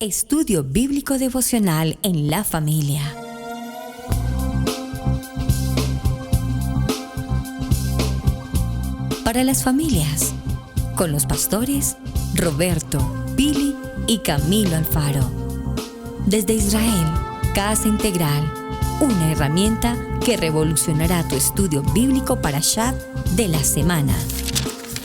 Estudio Bíblico Devocional en la familia. Para las familias, con los pastores Roberto, Pili y Camilo Alfaro. Desde Israel, Casa Integral, una herramienta que revolucionará tu estudio bíblico Parashá de la semana.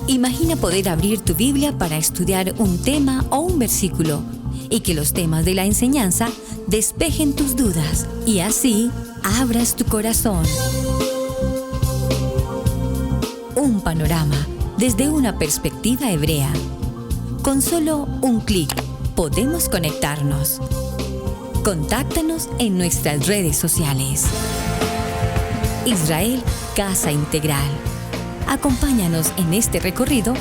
Imagina poder abrir tu Biblia para estudiar un tema o un versículo y que los temas de la enseñanza despejen tus dudas y así abras tu corazón. Un panorama desde una perspectiva hebrea. Con solo un clic podemos conectarnos. Contáctanos en nuestras redes sociales. Israel Casa Integral. Acompáñanos en este recorrido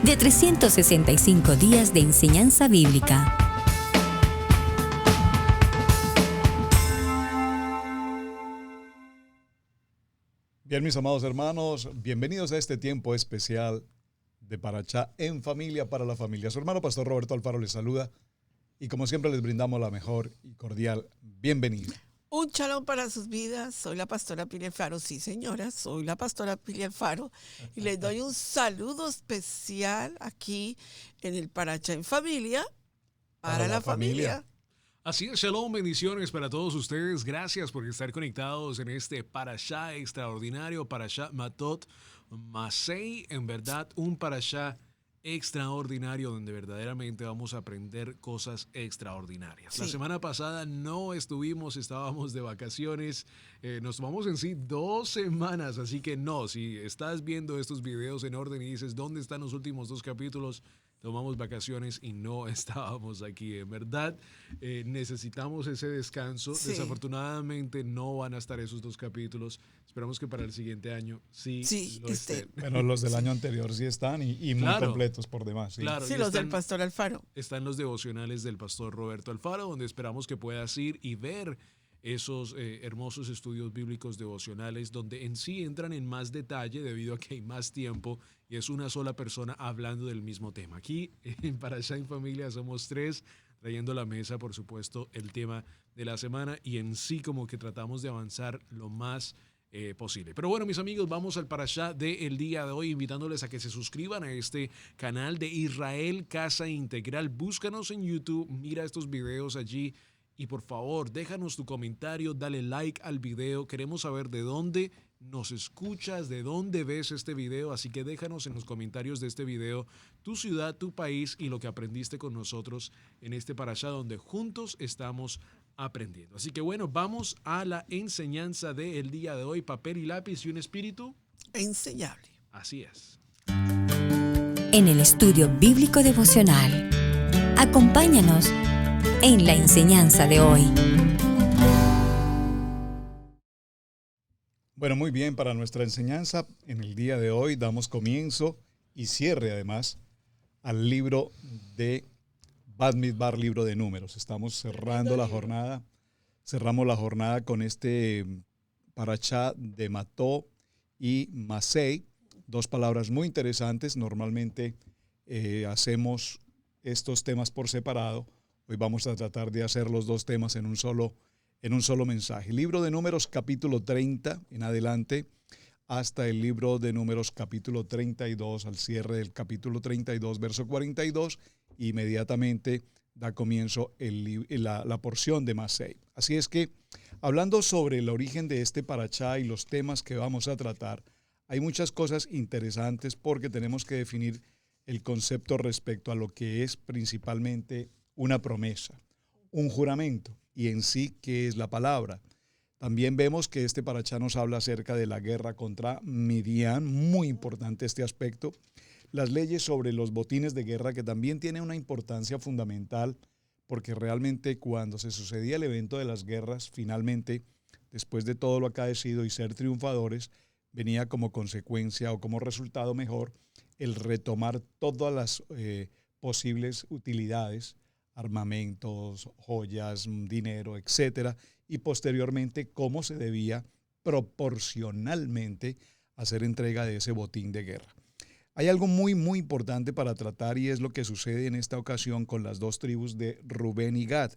de 365 días de enseñanza bíblica. Bien, mis amados hermanos, bienvenidos a este tiempo especial de Parashá en familia para la familia. Su hermano Pastor Roberto Alfaro les saluda y como siempre les brindamos la mejor y cordial bienvenida. Un shalom para sus vidas. Soy la pastora Pili Alfaro. Sí, señora, soy la pastora Pili Alfaro. Y les doy un saludo especial aquí en el Parashá en familia para la familia. Así es, shalom, bendiciones para todos ustedes. Gracias por estar conectados en este Parashá extraordinario, Parashá Matot Masei. En verdad, un Parashá extraordinario donde verdaderamente vamos a aprender cosas extraordinarias. Sí. La semana pasada no estábamos de vacaciones, nos tomamos en sí 2 semanas, así que no, si estás viendo estos videos en orden y dices, ¿dónde están los últimos 2 capítulos? Tomamos vacaciones y no estábamos aquí. En verdad, necesitamos ese descanso. Sí. Desafortunadamente no van a estar esos 2 capítulos. Esperamos que para el siguiente año sí lo estén. Bueno, los del año anterior sí están y muy completos por demás. Sí, sí, los del Pastor Alfaro. Están los devocionales del Pastor Roberto Alfaro, donde esperamos que puedas ir y ver esos hermosos estudios bíblicos devocionales donde en sí entran en más detalle debido a que hay más tiempo y es una sola persona hablando del mismo tema. Aquí en Parashá en Familia somos 3 trayendo a la mesa, por supuesto, el tema de la semana y en sí como que tratamos de avanzar lo más posible. Pero bueno, mis amigos, vamos al Parashá del día de hoy, invitándoles a que se suscriban a este canal de Israel Casa Integral. Búscanos en YouTube, mira estos videos allí. Y por favor, déjanos tu comentario, dale like al video. Queremos saber de dónde nos escuchas, de dónde ves este video. Así que déjanos en los comentarios de este video tu ciudad, tu país y lo que aprendiste con nosotros en este Parashá donde juntos estamos aprendiendo. Así que bueno, vamos a la enseñanza del día de hoy. Papel y lápiz y un espíritu enseñable. Así es. En el estudio bíblico devocional, acompáñanos en la enseñanza de hoy. Bueno, muy bien, para nuestra enseñanza en el día de hoy damos comienzo y cierre además al libro de Bamidbar, libro de números. Estamos cerrando la jornada, cerramos la jornada con este Parashá de Mató y Masei, 2 palabras muy interesantes. Normalmente hacemos estos temas por separado. Hoy vamos a tratar de hacer los 2 temas en un solo mensaje. Libro de Números capítulo 30 en adelante hasta el libro de Números capítulo 32, al cierre del capítulo 32, verso 42, inmediatamente da comienzo la porción de Masei. Así es que, hablando sobre el origen de este Parashá y los temas que vamos a tratar, hay muchas cosas interesantes porque tenemos que definir el concepto respecto a lo que es principalmente una promesa, un juramento, y en sí, ¿qué es la palabra? También vemos que este Parashá nos habla acerca de la guerra contra Midian, muy importante este aspecto, las leyes sobre los botines de guerra, que también tiene una importancia fundamental, porque realmente cuando se sucedía el evento de las guerras, finalmente, después de todo lo acaecido y ser triunfadores, venía como consecuencia o como resultado mejor el retomar todas las posibles utilidades, armamentos, joyas, dinero, etcétera, y posteriormente cómo se debía proporcionalmente hacer entrega de ese botín de guerra. Hay algo muy, muy importante para tratar y es lo que sucede en esta ocasión con las dos tribus de Rubén y Gad,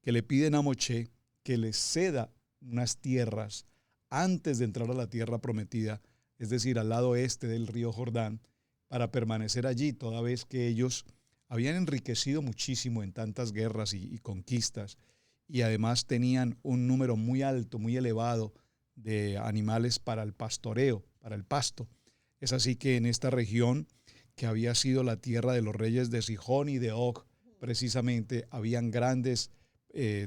que le piden a Moshe que les ceda unas tierras antes de entrar a la tierra prometida, es decir, al lado este del río Jordán, para permanecer allí, toda vez que ellos habían enriquecido muchísimo en tantas guerras y conquistas, y además tenían un número muy alto, muy elevado de animales para el pastoreo, para el pasto. Es así que en esta región, que había sido la tierra de los reyes de Sihón y de Og, precisamente habían grandes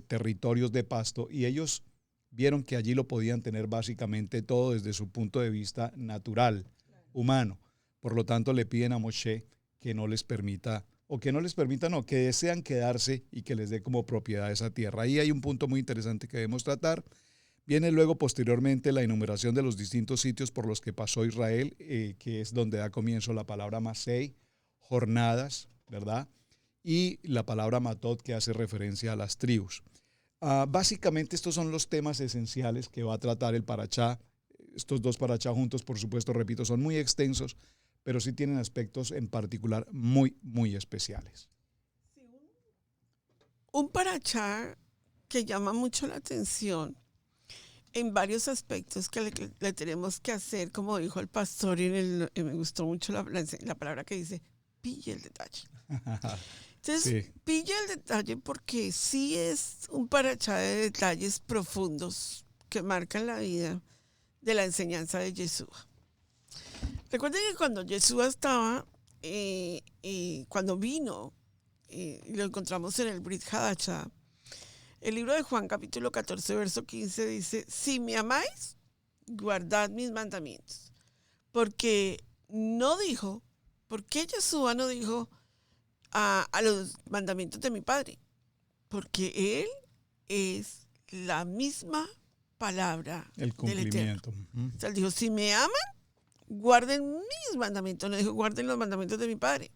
territorios de pasto, y ellos vieron que allí lo podían tener básicamente todo desde su punto de vista natural, humano. Por lo tanto, le piden a Moshe que no les permita, que desean quedarse y que les dé como propiedad esa tierra. Ahí hay un punto muy interesante que debemos tratar. Viene luego posteriormente la enumeración de los distintos sitios por los que pasó Israel, que es donde da comienzo la palabra Masei, jornadas, ¿verdad? Y la palabra Matot, que hace referencia a las tribus. Básicamente estos son los temas esenciales que va a tratar el parachá. Estos dos parachá juntos, por supuesto, repito, son muy extensos, pero sí tienen aspectos en particular muy, muy especiales. Un parachá que llama mucho la atención en varios aspectos que le tenemos que hacer, como dijo el pastor, me gustó mucho la palabra que dice, pille el detalle. Entonces, pille el detalle porque sí es un parachá de detalles profundos que marcan la vida de la enseñanza de Yeshua. Recuerden que cuando Yeshua estaba, cuando vino, y lo encontramos en el Brit Hadashah, el libro de Juan capítulo 14, verso 15 dice, si me amáis, guardad mis mandamientos. Porque Yeshua no dijo a los mandamientos de mi Padre, porque Él es la misma palabra el cumplimiento. del Eterno. O sea, Él dijo, si me aman, guarden mis mandamientos. No dijo, guarden los mandamientos de mi Padre.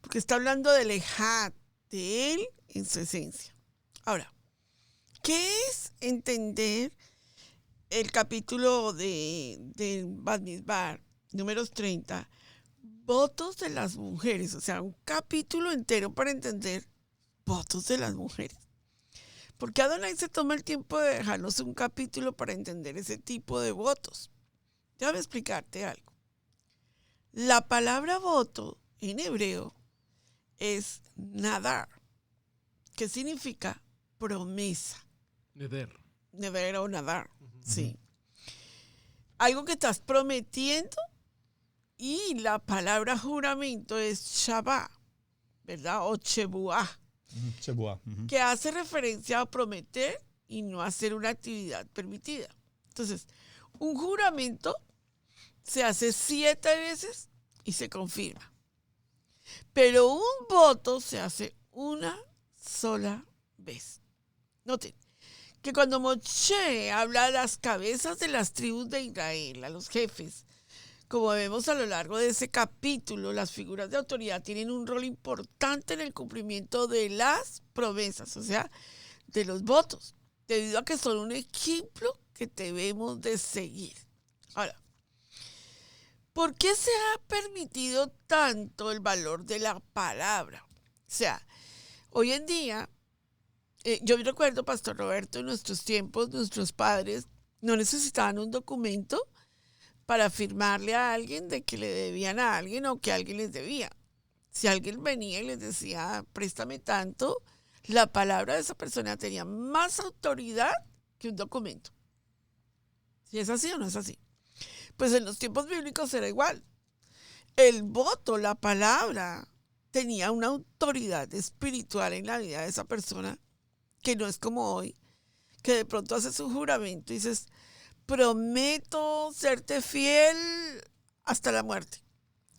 Porque está hablando del Ejad, de Él en su esencia. Ahora, ¿qué es entender el capítulo de Bat Mizbar, números 30, votos de las mujeres? O sea, un capítulo entero para entender votos de las mujeres. Porque Adonai se toma el tiempo de dejarnos un capítulo para entender ese tipo de votos. Déjame explicarte algo. La palabra voto en hebreo es nadar, que significa promesa. Neder o nadar, sí. Algo que estás prometiendo, y la palabra juramento es shabá, ¿verdad? O chebuá. Que hace referencia a prometer y no hacer una actividad permitida. Entonces, un juramento se hace 7 veces y se confirma. Pero un voto se hace una sola vez. Noten que cuando Moshe habla a las cabezas de las tribus de Israel, a los jefes, como vemos a lo largo de ese capítulo, las figuras de autoridad tienen un rol importante en el cumplimiento de las promesas, o sea, de los votos, debido a que son un ejemplo que debemos de seguir. Ahora, ¿por qué se ha permitido tanto el valor de la palabra? O sea, hoy en día, yo recuerdo, Pastor Roberto, en nuestros tiempos, nuestros padres no necesitaban un documento para afirmarle a alguien de que le debían a alguien o que alguien les debía. Si alguien venía y les decía, préstame tanto, la palabra de esa persona tenía más autoridad que un documento. ¿Si es así o no es así? Pues en los tiempos bíblicos era igual. El voto, la palabra, tenía una autoridad espiritual en la vida de esa persona que no es como hoy, que de pronto haces un juramento y dices, prometo serte fiel hasta la muerte.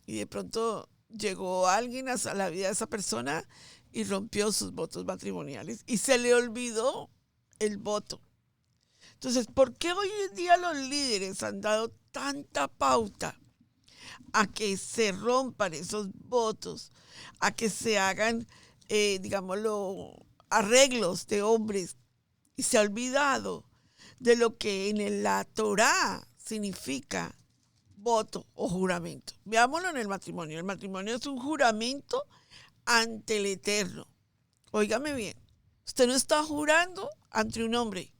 Y de pronto llegó alguien a la vida de esa persona y rompió sus votos matrimoniales y se le olvidó el voto. Entonces, ¿por qué hoy en día los líderes han dado tanta pauta a que se rompan esos votos, a que se hagan, arreglos de hombres, y se ha olvidado de lo que en la Torá significa voto o juramento. Veámoslo en el matrimonio. El matrimonio es un juramento ante el Eterno. Óigame bien, usted no está jurando ante un hombre.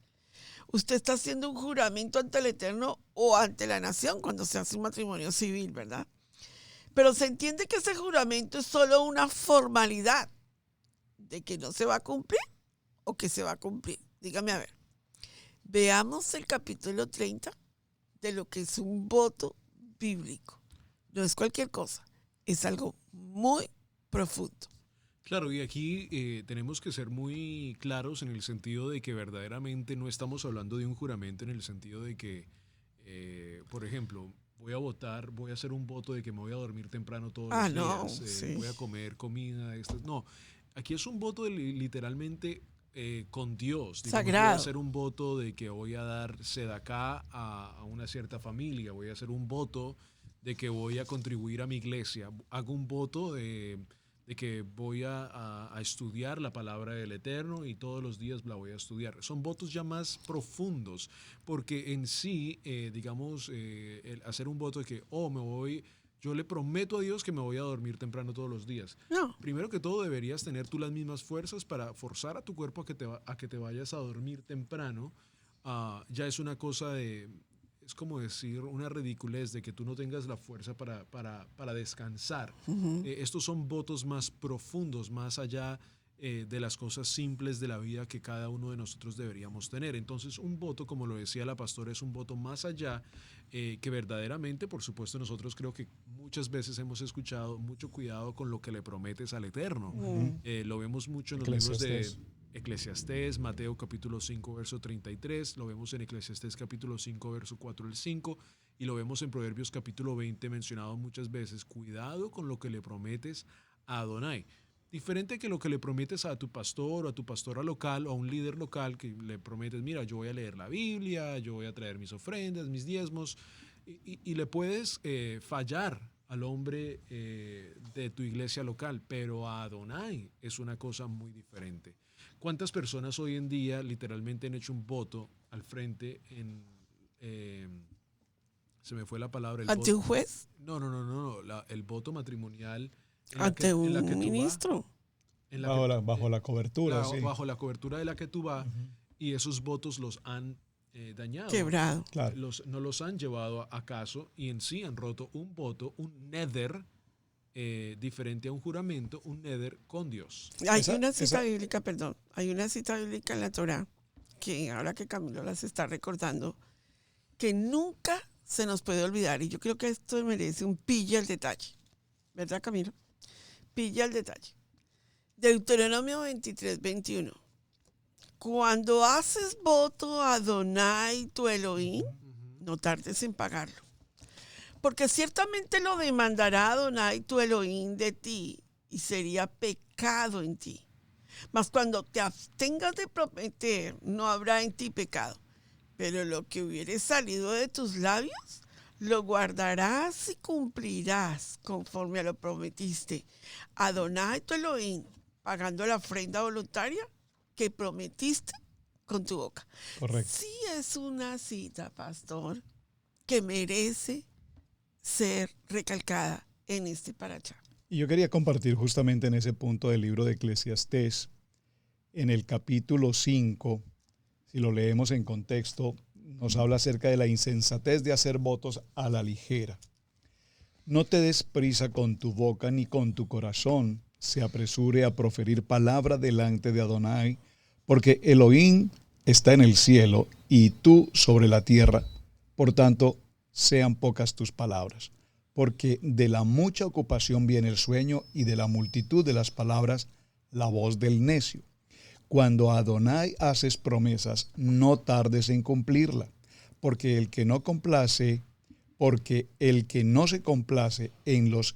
Usted está haciendo un juramento ante el Eterno o ante la nación cuando se hace un matrimonio civil, ¿verdad? Pero se entiende que ese juramento es solo una formalidad de que no se va a cumplir o que se va a cumplir. Dígame a ver. Veamos el capítulo 30 de lo que es un voto bíblico. No es cualquier cosa, es algo muy profundo. Claro, y aquí tenemos que ser muy claros en el sentido de que verdaderamente no estamos hablando de un juramento en el sentido de que, por ejemplo, voy a hacer un voto de que me voy a dormir temprano todos los días, sí. voy a comer comida. No, aquí es un voto literalmente con Dios. Digamos, Sagrado. voy a hacer un voto de que voy a dar sedacá a una cierta familia, voy a hacer un voto de que voy a contribuir a mi iglesia, hago un voto de que voy a estudiar la palabra del Eterno y todos los días la voy a estudiar. Son votos ya más profundos, porque en sí, digamos, el hacer un voto de que, yo le prometo a Dios que me voy a dormir temprano todos los días. No. Primero que todo, deberías tener tú las mismas fuerzas para forzar a tu cuerpo a que te vayas a dormir temprano. Ya es una cosa es como decir una ridiculez de que tú no tengas la fuerza para descansar. Uh-huh. Estos son votos más profundos, más allá de las cosas simples de la vida que cada uno de nosotros deberíamos tener. Entonces, un voto, como lo decía la pastora, es un voto más allá que verdaderamente, por supuesto, nosotros creo que muchas veces hemos escuchado mucho cuidado con lo que le prometes al Eterno. Uh-huh. Lo vemos mucho en los libros de Eclesiastés, Mateo capítulo 5, verso 33, lo vemos en Eclesiastés capítulo 5, verso 4 al 5, y lo vemos en Proverbios capítulo 20 mencionado muchas veces. Cuidado con lo que le prometes a Adonai. Diferente que lo que le prometes a tu pastor o a tu pastora local o a un líder local, que le prometes, mira, yo voy a leer la Biblia, yo voy a traer mis ofrendas, mis diezmos, y le puedes fallar al hombre de tu iglesia local, pero a Adonai es una cosa muy diferente. ¿Cuántas personas hoy en día literalmente han hecho un voto al frente se me fue la palabra? ¿Ante un juez? No, el voto matrimonial. ¿Ante un ministro? Bajo la cobertura, sí. Bajo la cobertura de la que tú vas, y esos votos los han dañado. Quebrado. Claro. No los han llevado a caso y en sí han roto un voto, un neder, diferente a un juramento, un neder con Dios. Hay una cita bíblica en la Torá, que ahora que Camilo las está recordando, que nunca se nos puede olvidar, y yo creo que esto merece un pilla al detalle, ¿verdad, Camilo? Pilla al detalle. Deuteronomio 23, 21. Cuando haces voto a Adonai tu Elohim, no tardes en pagarlo, porque ciertamente lo demandará Adonai tu Elohim de ti y sería pecado en ti. Mas cuando te abstengas de prometer, no habrá en ti pecado. Pero lo que hubiere salido de tus labios, lo guardarás y cumplirás conforme a lo prometiste. Adonai tu Elohim, pagando la ofrenda voluntaria que prometiste con tu boca. Correcto. Sí es una cita, pastor, que merece ser recalcada en este parachá. Y yo quería compartir justamente en ese punto del libro de Eclesiastés, en el capítulo 5, si lo leemos en contexto, nos habla acerca de la insensatez de hacer votos a la ligera. No te des prisa con tu boca ni con tu corazón se apresure a proferir palabra delante de Adonai, porque Elohim está en el cielo y tú sobre la tierra. Por tanto, sean pocas tus palabras, porque de la mucha ocupación viene el sueño y de la multitud de las palabras la voz del necio. Cuando a Adonai haces promesas, no tardes en cumplirla, porque el que no se complace en los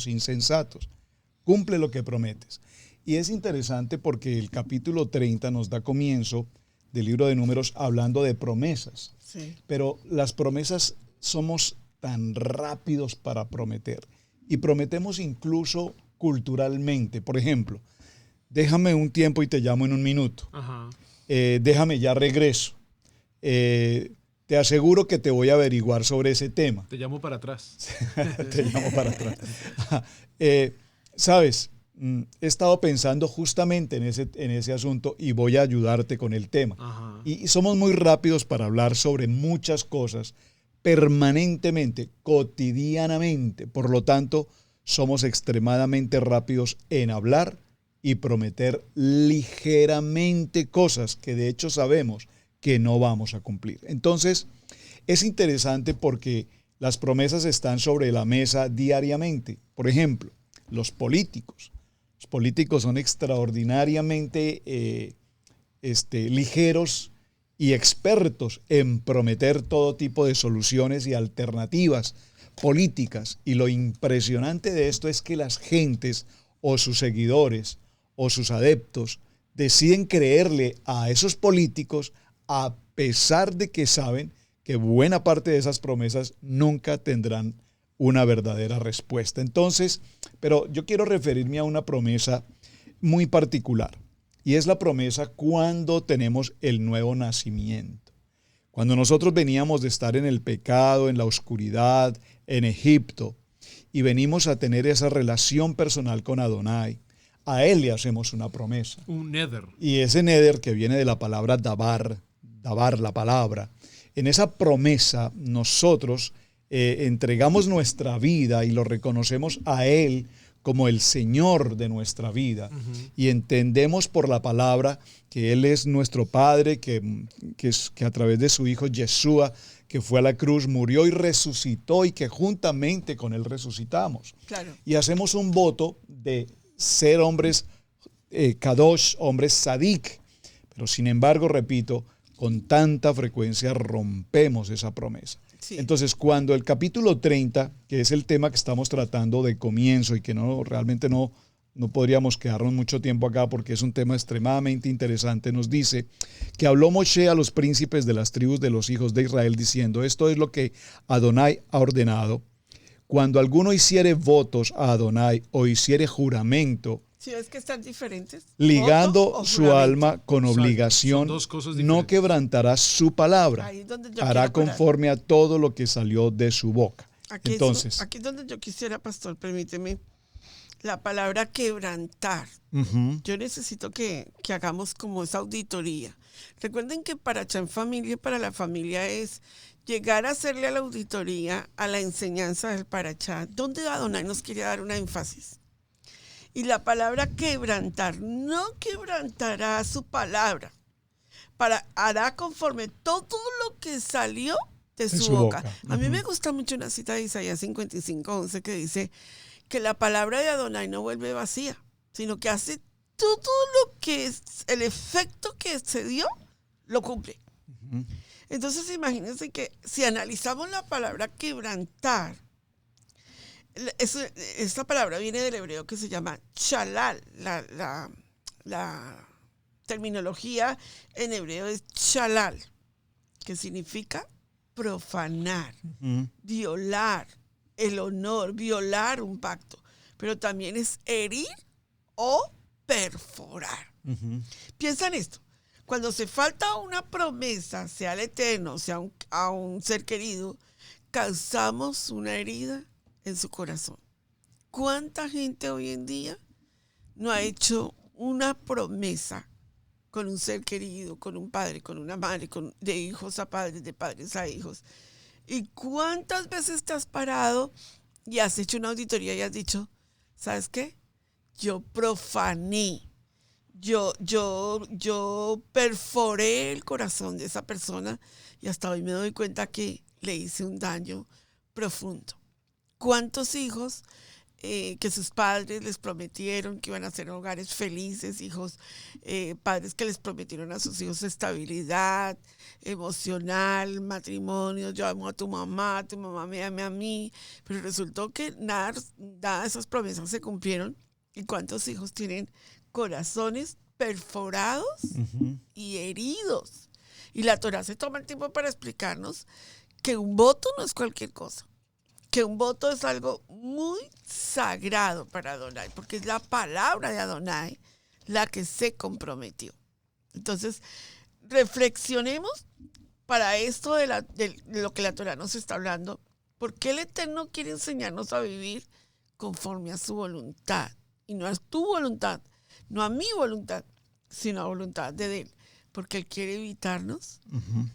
insensatos. Cumple lo que prometes. Y es interesante porque el capítulo 30 nos da comienzo del libro de Números hablando de promesas. Sí. Pero las promesas somos tan rápidos para prometer. Y prometemos incluso culturalmente. Por ejemplo, déjame un tiempo y te llamo en un minuto. Ajá. Déjame, ya regreso. te aseguro que te voy a averiguar sobre ese tema. Te llamo para atrás. Te llamo para atrás. Sabes, he estado pensando justamente en ese asunto y voy a ayudarte con el tema. Ajá. Y somos muy rápidos para hablar sobre muchas cosas permanentemente, cotidianamente. Por lo tanto, somos extremadamente rápidos en hablar y prometer ligeramente cosas que de hecho sabemos que no vamos a cumplir. Entonces, es interesante porque las promesas están sobre la mesa diariamente. Por ejemplo, los políticos. Los políticos son extraordinariamente ligeros y expertos en prometer todo tipo de soluciones y alternativas políticas. Y lo impresionante de esto es que las gentes o sus seguidores o sus adeptos deciden creerle a esos políticos a pesar de que saben que buena parte de esas promesas nunca tendrán una verdadera respuesta. Entonces, pero yo quiero referirme a una promesa muy particular, y es la promesa cuando tenemos el nuevo nacimiento. Cuando nosotros veníamos de estar en el pecado, en la oscuridad, en Egipto, y venimos a tener esa relación personal con Adonai, a Él le hacemos una promesa. Un neder. Y ese neder que viene de la palabra dabar, la palabra, en esa promesa nosotros entregamos nuestra vida y lo reconocemos a Él como el Señor de nuestra vida. Y entendemos por la palabra que Él es nuestro Padre, que a través de su Hijo Yeshua, que fue a la cruz, murió y resucitó, y que juntamente con Él resucitamos. Claro. Y hacemos un voto de ser hombres kadosh, hombres sadik. Pero sin embargo, repito, con tanta frecuencia rompemos esa promesa. Sí. Entonces, cuando el capítulo 30, que es el tema que estamos tratando de comienzo y que realmente no podríamos quedarnos mucho tiempo acá porque es un tema extremadamente interesante, nos dice que habló Moshe a los príncipes de las tribus de los hijos de Israel diciendo: esto es lo que Adonai ha ordenado. Cuando alguno hiciere votos a Adonai o hiciere juramento, ¿Sí ves que están diferentes? ligando ¿Voto o su juramento? alma con Exacto. obligación, Son dos cosas no diferentes. quebrantará su palabra. Ahí es donde yo Hará quiero parar. conforme a todo lo que salió de su boca. Aquí Entonces, aquí es donde yo quisiera, pastor, permíteme, la palabra quebrantar. ujú, Yo necesito que hagamos como esa auditoría. Recuerden que Parachá en Familia, para la familia, es llegar a hacerle a la auditoría, a la enseñanza del Parachá, donde Adonai nos quiere dar una énfasis. Y la palabra quebrantar, no quebrantará su palabra, hará conforme todo lo que salió de su boca. A mí me gusta mucho una cita de Isaías 55:11 que dice que la palabra de Adonai no vuelve vacía, sino que hace todo lo que es el efecto que se dio, lo cumple. Entonces imagínense que si analizamos la palabra quebrantar, esta palabra viene del hebreo que se llama shalal. La terminología en hebreo es shalal, que significa profanar, violar el honor, violar un pacto, pero también es herir o perforar. Piensa en esto. Cuando se falta una promesa, sea al Eterno, sea a un ser querido, causamos una herida en su corazón. ¿Cuánta gente hoy en día no ha hecho una promesa con un ser querido, con un padre, con una madre, de hijos a padres, de padres a hijos? ¿Y cuántas veces te has parado y has hecho una auditoría y has dicho: ¿sabes qué? Yo profané, yo perforé el corazón de esa persona y hasta hoy me doy cuenta que le hice un daño profundo? ¿Cuántos hijos que sus padres les prometieron que iban a ser hogares felices, padres que les prometieron a sus hijos estabilidad emocional, matrimonio, yo amo a tu mamá me ama a mí, pero resultó que nada de esas promesas se cumplieron? ¿Y cuántos hijos tienen corazones perforados y heridos? Y la Torá se toma el tiempo para explicarnos que un voto no es cualquier cosa, que un voto es algo muy sagrado para Adonai, porque es la palabra de Adonai la que se comprometió. Entonces, reflexionemos para esto de lo que la Torá nos está hablando, ¿por qué el Eterno quiere enseñarnos a vivir conforme a su voluntad? Y no a tu voluntad, no a mi voluntad, sino a la voluntad de Él. Porque Él quiere evitarnos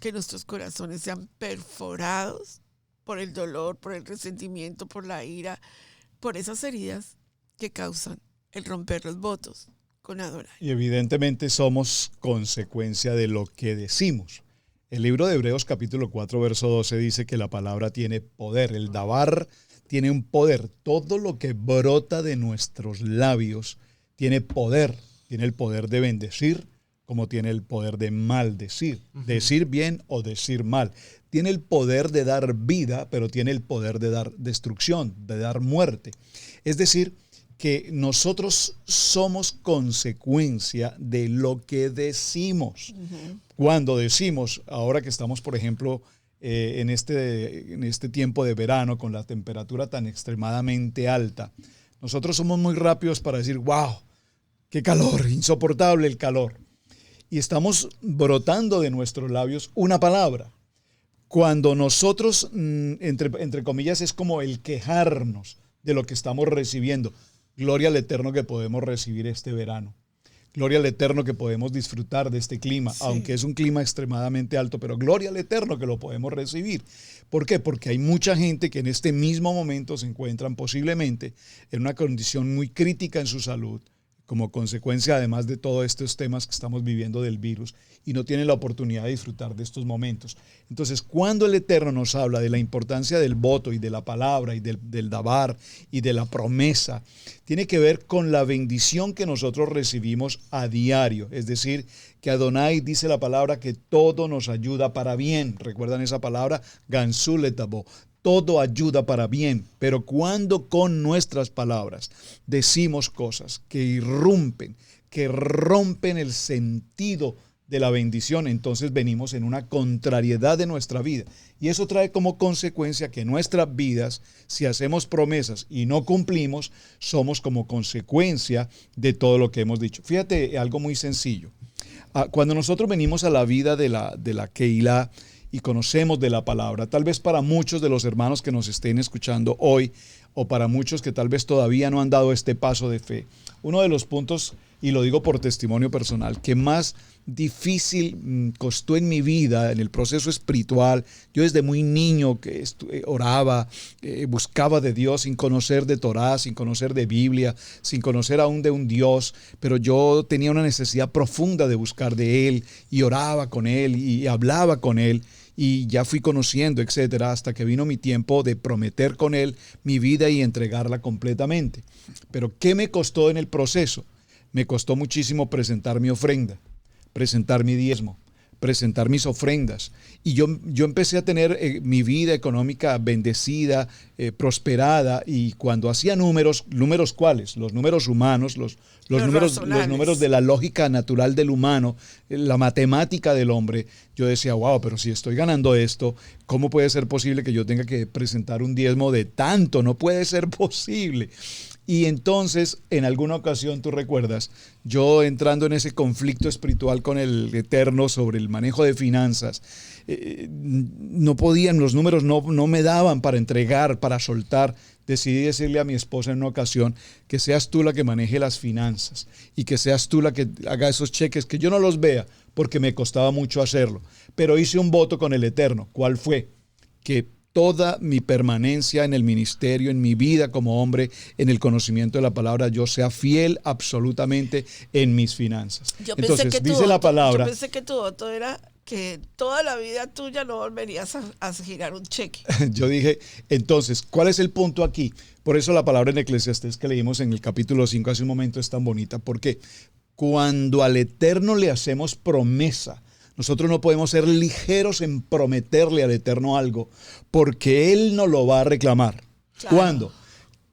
que nuestros corazones sean perforados por el dolor, por el resentimiento, por la ira, por esas heridas que causan el romper los votos con Adonai. Y evidentemente somos consecuencia de lo que decimos. El libro de Hebreos capítulo 4, verso 12 dice que la palabra tiene poder. El dabar tiene un poder. Todo lo que brota de nuestros labios tiene poder. Tiene el poder de bendecir, como tiene el poder de maldecir. Decir bien o decir mal. Tiene el poder de dar vida, pero tiene el poder de dar destrucción, de dar muerte. Es decir, que nosotros somos consecuencia de lo que decimos. Cuando decimos, ahora que estamos, por ejemplo, en este tiempo de verano, con la temperatura tan extremadamente alta, nosotros somos muy rápidos para decir, wow, qué calor, insoportable el calor. Y estamos brotando de nuestros labios una palabra. Cuando nosotros, entre comillas, es como el quejarnos de lo que estamos recibiendo. Gloria al Eterno que podemos recibir este verano. Gloria al Eterno que podemos disfrutar de este clima, aunque es un clima extremadamente alto, pero gloria al Eterno que lo podemos recibir. ¿Por qué? Porque hay mucha gente que en este mismo momento se encuentran posiblemente en una condición muy crítica en su salud, como consecuencia además de todos estos temas que estamos viviendo del virus, y no tienen la oportunidad de disfrutar de estos momentos. Entonces, cuando el Eterno nos habla de la importancia del voto y de la palabra y del dabar y de la promesa, tiene que ver con la bendición que nosotros recibimos a diario. Es decir, que Adonai dice la palabra que todo nos ayuda para bien. ¿Recuerdan esa palabra? Gansuletabo. Todo ayuda para bien, pero cuando con nuestras palabras decimos cosas que irrumpen, que rompen el sentido de la bendición, entonces venimos en una contrariedad de nuestra vida. Y eso trae como consecuencia que nuestras vidas, si hacemos promesas y no cumplimos, somos como consecuencia de todo lo que hemos dicho. Fíjate, algo muy sencillo. Cuando nosotros venimos a la vida de la Keilah, y conocemos de la palabra, tal vez para muchos de los hermanos que nos estén escuchando hoy, o para muchos que tal vez todavía no han dado este paso de fe, uno de los puntos, y lo digo por testimonio personal, que más difícil costó en mi vida, en el proceso espiritual, yo desde muy niño que oraba, buscaba de Dios sin conocer de Torá, sin conocer de Biblia, sin conocer aún de un Dios, pero yo tenía una necesidad profunda de buscar de Él, y oraba con Él, y hablaba con Él, y ya fui conociendo, etcétera, hasta que vino mi tiempo de prometer con Él mi vida y entregarla completamente. Pero ¿qué me costó en el proceso? Me costó muchísimo presentar mi ofrenda, presentar mi diezmo, presentar mis ofrendas. Y yo empecé a tener mi vida económica bendecida, prosperada, y cuando hacía números ¿cuáles? Los números humanos, los números de la lógica natural del humano, la matemática del hombre, yo decía, wow, pero si estoy ganando esto, ¿cómo puede ser posible que yo tenga que presentar un diezmo de tanto? No puede ser posible. Y entonces, en alguna ocasión, tú recuerdas, yo entrando en ese conflicto espiritual con el Eterno sobre el manejo de finanzas, no podían, los números no me daban para entregar, para soltar. Decidí decirle a mi esposa en una ocasión que seas tú la que maneje las finanzas y que seas tú la que haga esos cheques, que yo no los vea porque me costaba mucho hacerlo. Pero hice un voto con el Eterno. ¿Cuál fue? Que toda mi permanencia en el ministerio, en mi vida como hombre, en el conocimiento de la palabra, yo sea fiel absolutamente en mis finanzas. Entonces, dice la palabra. Yo pensé que tu voto era que toda la vida tuya no volverías a girar un cheque. Yo dije, entonces, ¿cuál es el punto aquí? Por eso la palabra en Eclesiastés que leímos en el capítulo 5 hace un momento es tan bonita, porque cuando al Eterno le hacemos promesa, nosotros no podemos ser ligeros en prometerle al Eterno algo, porque Él nos lo va a reclamar. Claro. ¿Cuándo?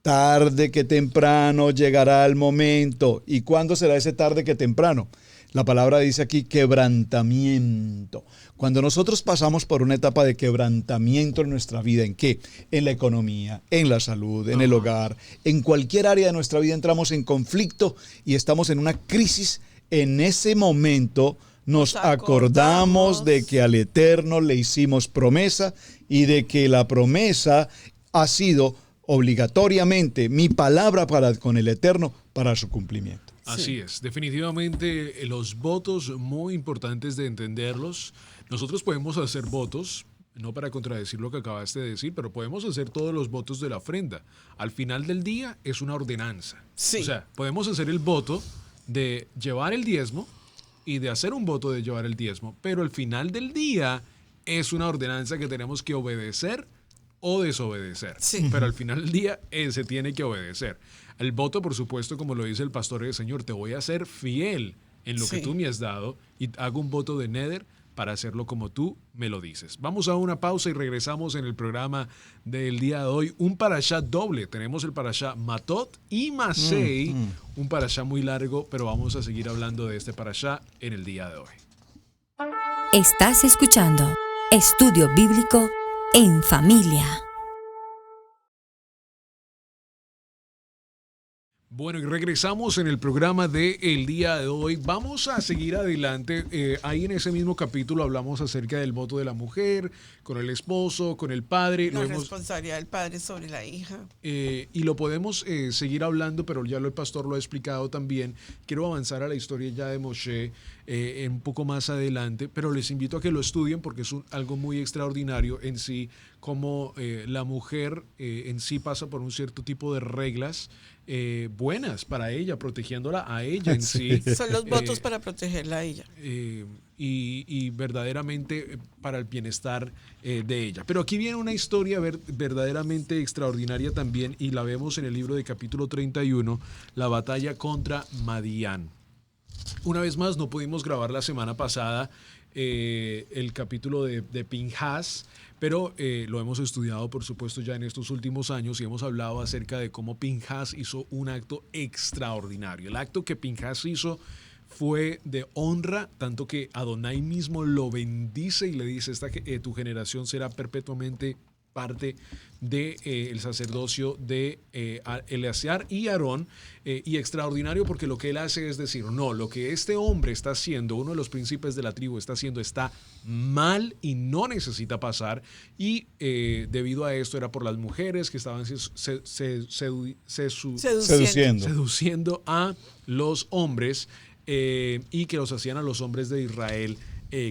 Tarde que temprano llegará el momento. ¿Y cuándo será ese tarde que temprano? La palabra dice aquí quebrantamiento. Cuando nosotros pasamos por una etapa de quebrantamiento en nuestra vida, ¿en qué? En la economía, en la salud, en el hogar, en cualquier área de nuestra vida entramos en conflicto y estamos en una crisis. En ese momento nos acordamos de que al Eterno le hicimos promesa y de que la promesa ha sido obligatoriamente mi palabra con el Eterno para su cumplimiento. Así es, definitivamente los votos muy importantes de entenderlos. Nosotros podemos hacer votos, no para contradecir lo que acabaste de decir, pero podemos hacer todos los votos de la ofrenda. Al final del día es una ordenanza. Sí. O sea, podemos hacer el voto de llevar el diezmo y de hacer un voto de llevar el diezmo, pero al final del día es una ordenanza que tenemos que obedecer o desobedecer. Sí. Pero al final del día se tiene que obedecer. El voto, por supuesto, como lo dice el pastor, es: Señor, te voy a ser fiel en lo que tú me has dado y hago un voto de neder para hacerlo como tú me lo dices. Vamos a una pausa y regresamos en el programa del día de hoy. Un parashá doble. Tenemos el parashá Matot y Masei, un parashá muy largo, pero vamos a seguir hablando de este parashá en el día de hoy. Estás escuchando Estudio Bíblico en Familia. Bueno, y regresamos en el programa de el día de hoy. Vamos a seguir adelante. Ahí en ese mismo capítulo hablamos acerca del voto de la mujer, con el esposo, con el padre. La responsabilidad del padre sobre la hija. Y lo podemos seguir hablando, pero ya el pastor lo ha explicado también. Quiero avanzar a la historia ya de Moshe un poco más adelante, pero les invito a que lo estudien porque es algo muy extraordinario en sí, como la mujer en sí pasa por un cierto tipo de reglas buenas para ella, protegiéndola a ella en sí. Son los votos para protegerla a ella. Y verdaderamente para el bienestar de ella. Pero aquí viene una historia verdaderamente extraordinaria también, y la vemos en el libro de capítulo 31, la batalla contra Madián. Una vez más, no pudimos grabar la semana pasada el capítulo de Pinhas, pero lo hemos estudiado, por supuesto, ya en estos últimos años, y hemos hablado acerca de cómo Pinhas hizo un acto extraordinario. El acto que Pinhas hizo fue de honra, tanto que Adonai mismo lo bendice y le dice: tu generación será perpetuamente parte del sacerdocio de Eleazar y Aarón, y extraordinario porque lo que él hace es decir: no, lo que este hombre está haciendo, uno de los príncipes de la tribu está haciendo, está mal y no necesita pasar, y debido a esto era por las mujeres que estaban seduciendo a los hombres, y que los hacían a los hombres de Israel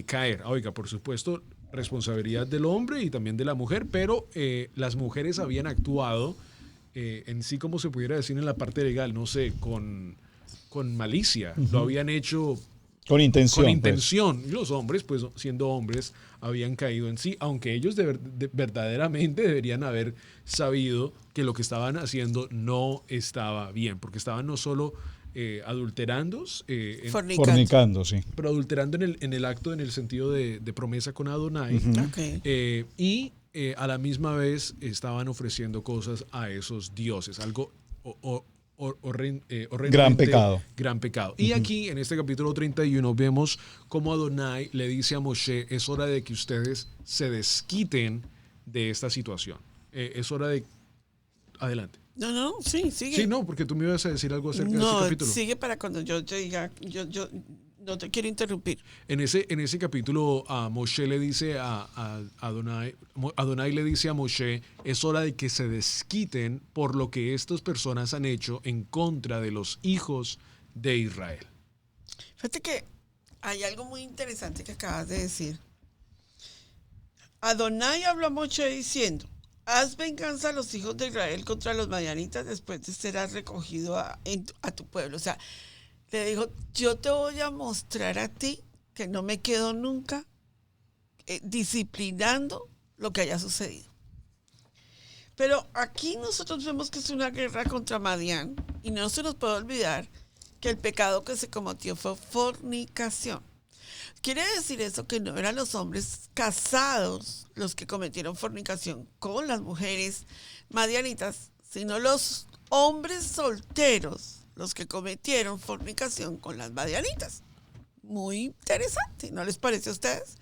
caer. Oiga, por supuesto, responsabilidad del hombre y también de la mujer, pero las mujeres habían actuado en sí, como se pudiera decir en la parte legal, no sé, con malicia. Lo habían hecho con intención. Pues. Y los hombres, pues siendo hombres, habían caído en sí, aunque ellos verdaderamente deberían haber sabido que lo que estaban haciendo no estaba bien, porque estaban no solo adulterando, fornicando, sí, pero adulterando en el acto, en el sentido de promesa con Adonai, Okay. Y a la misma vez estaban ofreciendo cosas a esos dioses, algo gran pecado. Y aquí en este capítulo 31 vemos cómo Adonai le dice a Moshe: es hora de que ustedes se desquiten de esta situación, es hora de... Adelante. No, sí, sigue. Sí, no, porque tú me ibas a decir algo acerca de ese capítulo. No, sigue para cuando yo te diga, yo no te quiero interrumpir. En ese capítulo, Moshe le dice a Adonai le dice a Moshe: es hora de que se desquiten por lo que estas personas han hecho en contra de los hijos de Israel. Fíjate que hay algo muy interesante que acabas de decir. Adonai habló a Moshe diciendo: haz venganza a los hijos de Israel contra los madianitas, después de ser recogido a tu pueblo. O sea, le dijo: yo te voy a mostrar a ti que no me quedo nunca disciplinando lo que haya sucedido. Pero aquí nosotros vemos que es una guerra contra Madián, y no se nos puede olvidar que el pecado que se cometió fue fornicación. Quiere decir eso que no eran los hombres casados los que cometieron fornicación con las mujeres madianitas, sino los hombres solteros los que cometieron fornicación con las madianitas. Muy interesante, ¿no les parece a ustedes?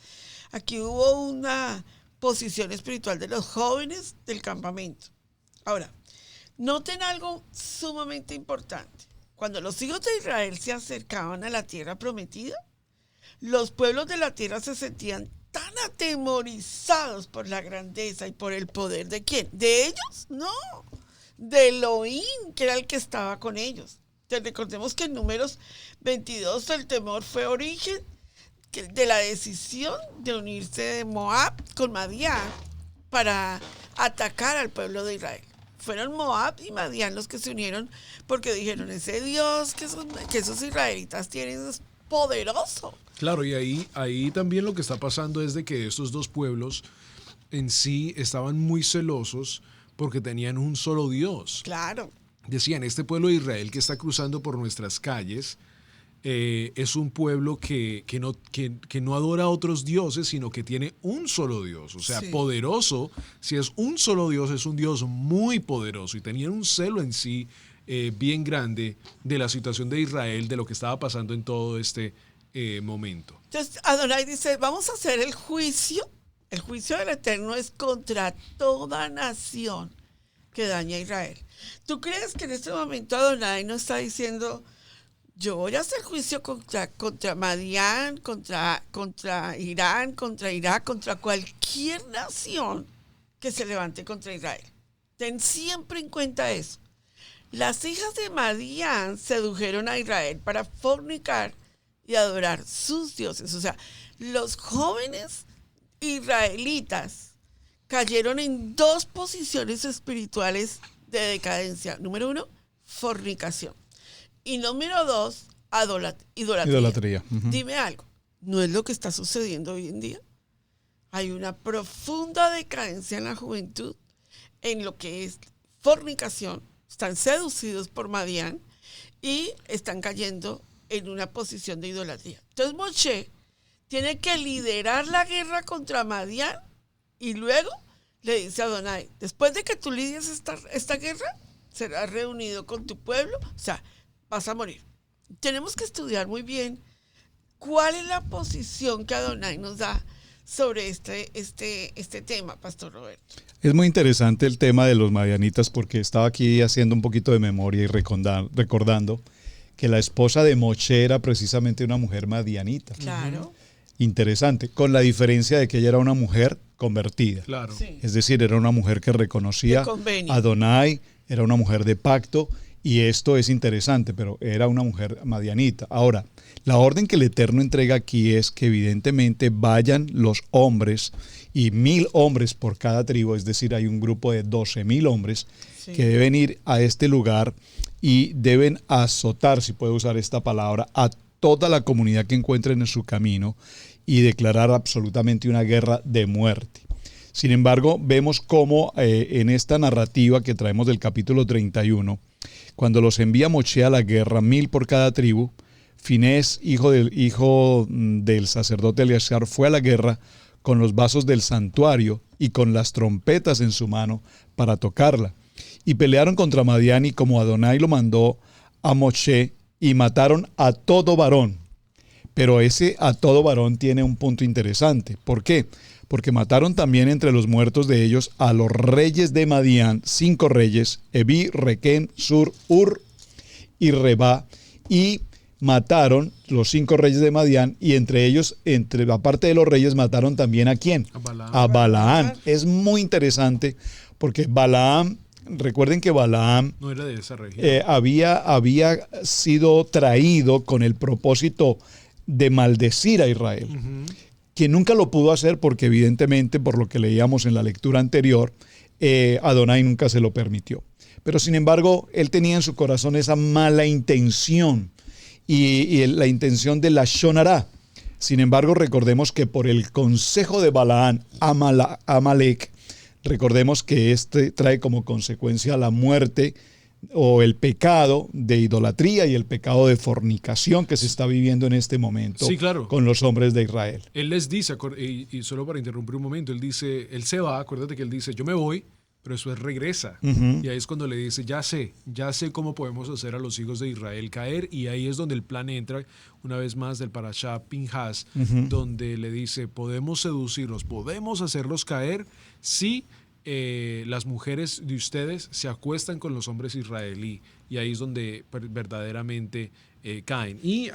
Aquí hubo una posición espiritual de los jóvenes del campamento. Ahora, noten algo sumamente importante. Cuando los hijos de Israel se acercaban a la tierra prometida, Los pueblos de la tierra se sentían tan atemorizados por la grandeza y por el poder de ¿quién? ¿De ellos? No, de Elohim, que era el que estaba con ellos. Entonces, recordemos que en Números 22 el temor fue origen de la decisión de unirse de Moab con Madián para atacar al pueblo de Israel. Fueron Moab y Madián los que se unieron porque dijeron, ese Dios que esos israelitas tienen es poderoso. Claro, y ahí también lo que está pasando es de que estos dos pueblos en sí estaban muy celosos porque tenían un solo Dios. Claro. Decían, este pueblo de Israel que está cruzando por nuestras calles es un pueblo que no adora a otros dioses, sino que tiene un solo Dios. O sea, Sí. poderoso, si es un solo Dios, es un Dios muy poderoso. Y tenían un celo en sí bien grande de la situación de Israel, de lo que estaba pasando en todo este momento. Entonces Adonai dice, vamos a hacer el juicio. El juicio del Eterno es contra toda nación que daña a Israel. ¿Tú crees que en este momento Adonai no está diciendo, yo voy a hacer juicio contra Madián, contra Irán, contra Irak, contra cualquier nación que se levante contra Israel? Ten siempre en cuenta eso. Las hijas de Madián sedujeron a Israel para fornicar y adorar sus dioses. O sea, los jóvenes israelitas cayeron en dos posiciones espirituales de decadencia. Número 1, fornicación. Y número 2, idolatría. Idolatría. Ujú. Dime algo, ¿no es lo que está sucediendo hoy en día? Hay una profunda decadencia en la juventud en lo que es fornicación. Están seducidos por Madián y están cayendo en una posición de idolatría. Entonces Moshe tiene que liderar la guerra contra Madián y luego le dice a Adonai, después de que tú lidies esta guerra, serás reunido con tu pueblo, o sea, vas a morir. Tenemos que estudiar muy bien cuál es la posición que Adonai nos da sobre este tema, Pastor Roberto. Es muy interesante el tema de los madianitas porque estaba aquí haciendo un poquito de memoria y recordando que la esposa de Moshe era precisamente una mujer madianita. Claro. Interesante, con la diferencia de que ella era una mujer convertida. Claro. Sí. Es decir, era una mujer que reconocía De convenio. a Adonai, era una mujer de pacto, y esto es interesante, pero era una mujer madianita. Ahora, la orden que el Eterno entrega aquí es que evidentemente vayan los hombres, y 1,000 hombres por cada tribu, es decir, hay un grupo de 12,000 hombres Sí. que deben ir a este lugar y deben azotar, si puedo usar esta palabra, a toda la comunidad que encuentren en su camino y declarar absolutamente una guerra de muerte. Sin embargo, vemos cómo en esta narrativa que traemos del capítulo 31, cuando los envía Moshe a la guerra, 1,000 por cada tribu, Finés, hijo del sacerdote Eleazar, fue a la guerra con los vasos del santuario y con las trompetas en su mano para tocarla. Y pelearon contra Madián, y como Adonai lo mandó a Moshe, y mataron a todo varón. Pero ese a todo varón tiene un punto interesante. ¿Por qué? Porque mataron también entre los muertos de ellos a los reyes de Madián, 5 reyes, Evi, Requén, Sur, Ur y Reba, y mataron los 5 reyes de Madián, y entre ellos, aparte de los reyes, mataron también ¿a quién? A Balaam. A Balaam. Es muy interesante porque Balaam, recuerden que Balaam No era de esa región. había sido traído con el propósito de maldecir a Israel, que nunca lo pudo hacer porque evidentemente, por lo que leíamos en la lectura anterior, Adonai nunca se lo permitió. Pero sin embargo, él tenía en su corazón esa mala intención y la intención de la Shonará. Sin embargo, recordemos que por el consejo de Balaam, Amalek, recordemos que este trae como consecuencia la muerte o el pecado de idolatría y el pecado de fornicación que se está viviendo en este momento Sí, claro. con los hombres de Israel. Él les dice, y solo para interrumpir un momento, él se va, acuérdate que él dice, yo me voy, pero después regresa. Ujú. Y ahí es cuando le dice, ya sé cómo podemos hacer a los hijos de Israel caer, y ahí es donde el plan entra, una vez más, del Parashá Pinhas, donde le dice, podemos seducirlos, podemos hacerlos caer si las mujeres de ustedes se acuestan con los hombres israelí. Y ahí es donde verdaderamente caen. Y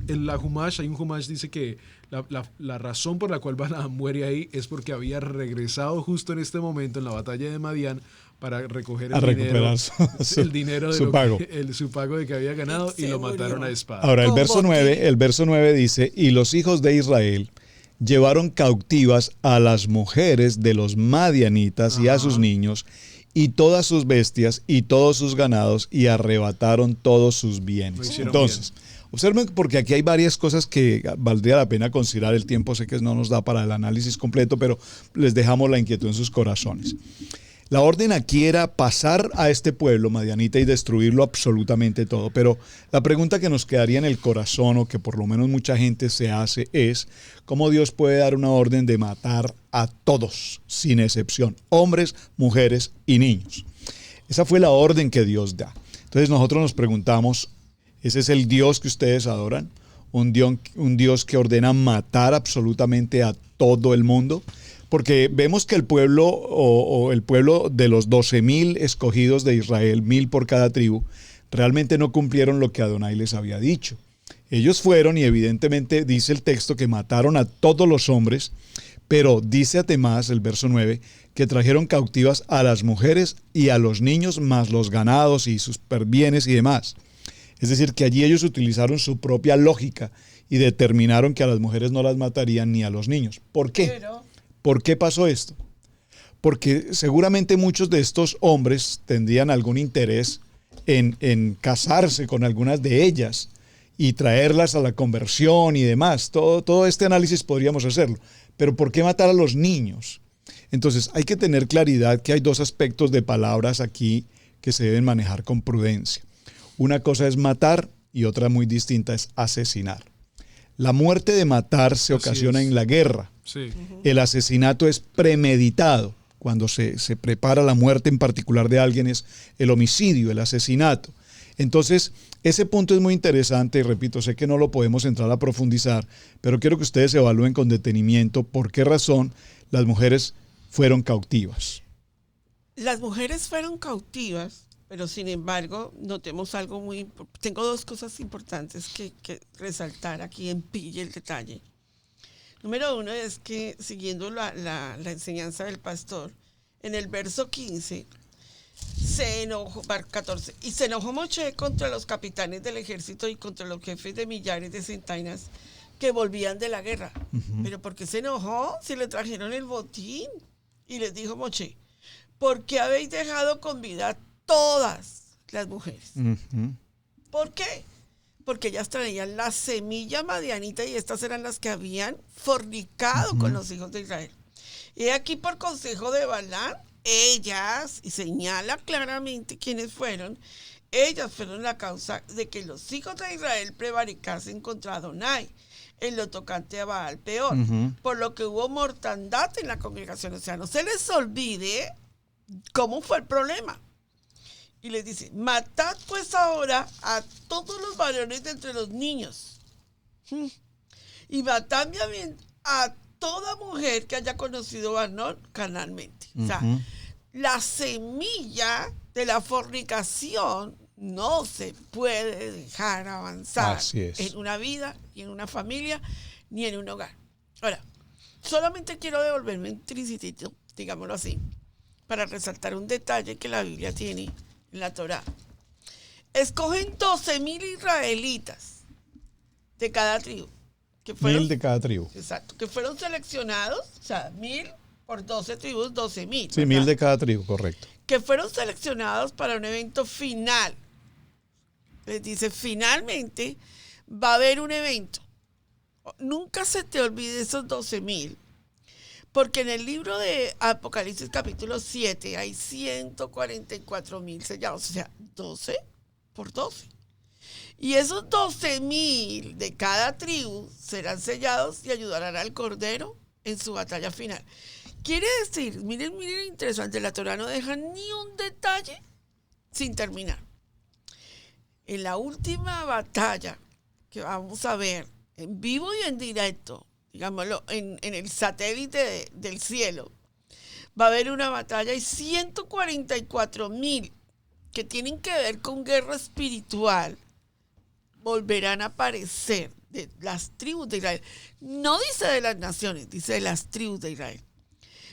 la Humash, hay un Humash dice que la razón por la cual Balaam muere ahí es porque había regresado justo en este momento en la batalla de Madián para recoger el dinero de su pago. Su pago de que había ganado y lo mataron a espada. Ahora el verso 9 dice, y los hijos de Israel llevaron cautivas a las mujeres de los madianitas y a sus niños y todas sus bestias y todos sus ganados y arrebataron todos sus bienes. Entonces, observen porque aquí hay varias cosas que valdría la pena considerar. El tiempo sé que no nos da para el análisis completo, pero les dejamos la inquietud en sus corazones. La orden aquí era pasar a este pueblo madianita y destruirlo absolutamente todo. Pero la pregunta que nos quedaría en el corazón, o que por lo menos mucha gente se hace, es ¿cómo Dios puede dar una orden de matar a todos, sin excepción? Hombres, mujeres y niños. Esa fue la orden que Dios da. Entonces nosotros nos preguntamos, ¿ese es el Dios que ustedes adoran? ¿Un Dios que ordena matar absolutamente a todo el mundo? Porque vemos que el pueblo o el pueblo de los 12,000 escogidos de Israel, 1,000 por cada tribu, realmente no cumplieron lo que Adonai les había dicho. Ellos fueron y evidentemente dice el texto que mataron a todos los hombres, pero dice además el verso 9 que trajeron cautivas a las mujeres y a los niños más los ganados y sus bienes y demás. Es decir, que allí ellos utilizaron su propia lógica y determinaron que a las mujeres no las matarían ni a los niños. ¿Por qué? ¿Por qué pasó esto? Porque seguramente muchos de estos hombres tendrían algún interés en casarse con algunas de ellas y traerlas a la conversión y demás. Todo este análisis podríamos hacerlo. Pero ¿por qué matar a los niños? Entonces hay que tener claridad que hay dos aspectos de palabras aquí que se deben manejar con prudencia. Una cosa es matar y otra muy distinta es asesinar. La muerte de matar se ocasiona en la guerra. Sí. El asesinato es premeditado. Cuando se prepara la muerte en particular de alguien es el homicidio, el asesinato. Entonces, ese punto es muy interesante y repito, sé que no lo podemos entrar a profundizar, pero quiero que ustedes evalúen con detenimiento por qué razón las mujeres fueron cautivas. Las mujeres fueron cautivas, pero sin embargo, notemos algo muy... Tengo dos cosas importantes que resaltar aquí en Pille el detalle. Número uno es que, siguiendo la enseñanza del pastor, en el verso 15, se enojó, 14, y se enojó Moshe contra los capitanes del ejército y contra los jefes de millares de centainas que volvían de la guerra. ¿Pero por qué se enojó? Si le trajeron el botín. Y les dijo Moshe, ¿por qué habéis dejado con vida todas las mujeres? ¿Por qué? Porque ellas traían la semilla madianita y estas eran las que habían fornicado con los hijos de Israel. Y aquí por consejo de Balaam, ellas, y señala claramente quiénes fueron, ellas fueron la causa de que los hijos de Israel prevaricasen contra Adonai en lo tocante a Baal Peor, por lo que hubo mortandad en la congregación. O sea, no se les olvide cómo fue el problema. Y les dice, matad pues ahora a todos los varones de entre los niños. Y matadme a toda mujer que haya conocido varón carnalmente. O sea, la semilla de la fornicación no se puede dejar avanzar en una vida, ni en una familia, ni en un hogar. Ahora, solamente quiero devolverme un tricitito, digámoslo así, para resaltar un detalle que la Biblia tiene en la Torá. Escogen 12,000 israelitas de cada tribu. Que fueron, 1,000 de cada tribu. Exacto, que fueron seleccionados, o sea, 1,000 por 12 tribus, 12,000. Sí, 1,000 de cada tribu, correcto. Que fueron seleccionados para un evento final. Les dice, finalmente va a haber un evento. Nunca se te olvide esos 12,000. Porque en el libro de Apocalipsis capítulo 7 hay 144,000 sellados, o sea, 12 por 12. Y esos 12,000 de cada tribu serán sellados y ayudarán al Cordero en su batalla final. Quiere decir, miren interesante, la Torá no deja ni un detalle sin terminar. En la última batalla que vamos a ver en vivo y en directo, digámoslo, en el satélite del cielo, va a haber una batalla y 144,000 que tienen que ver con guerra espiritual, volverán a aparecer de las tribus de Israel. No dice de las naciones, dice de las tribus de Israel.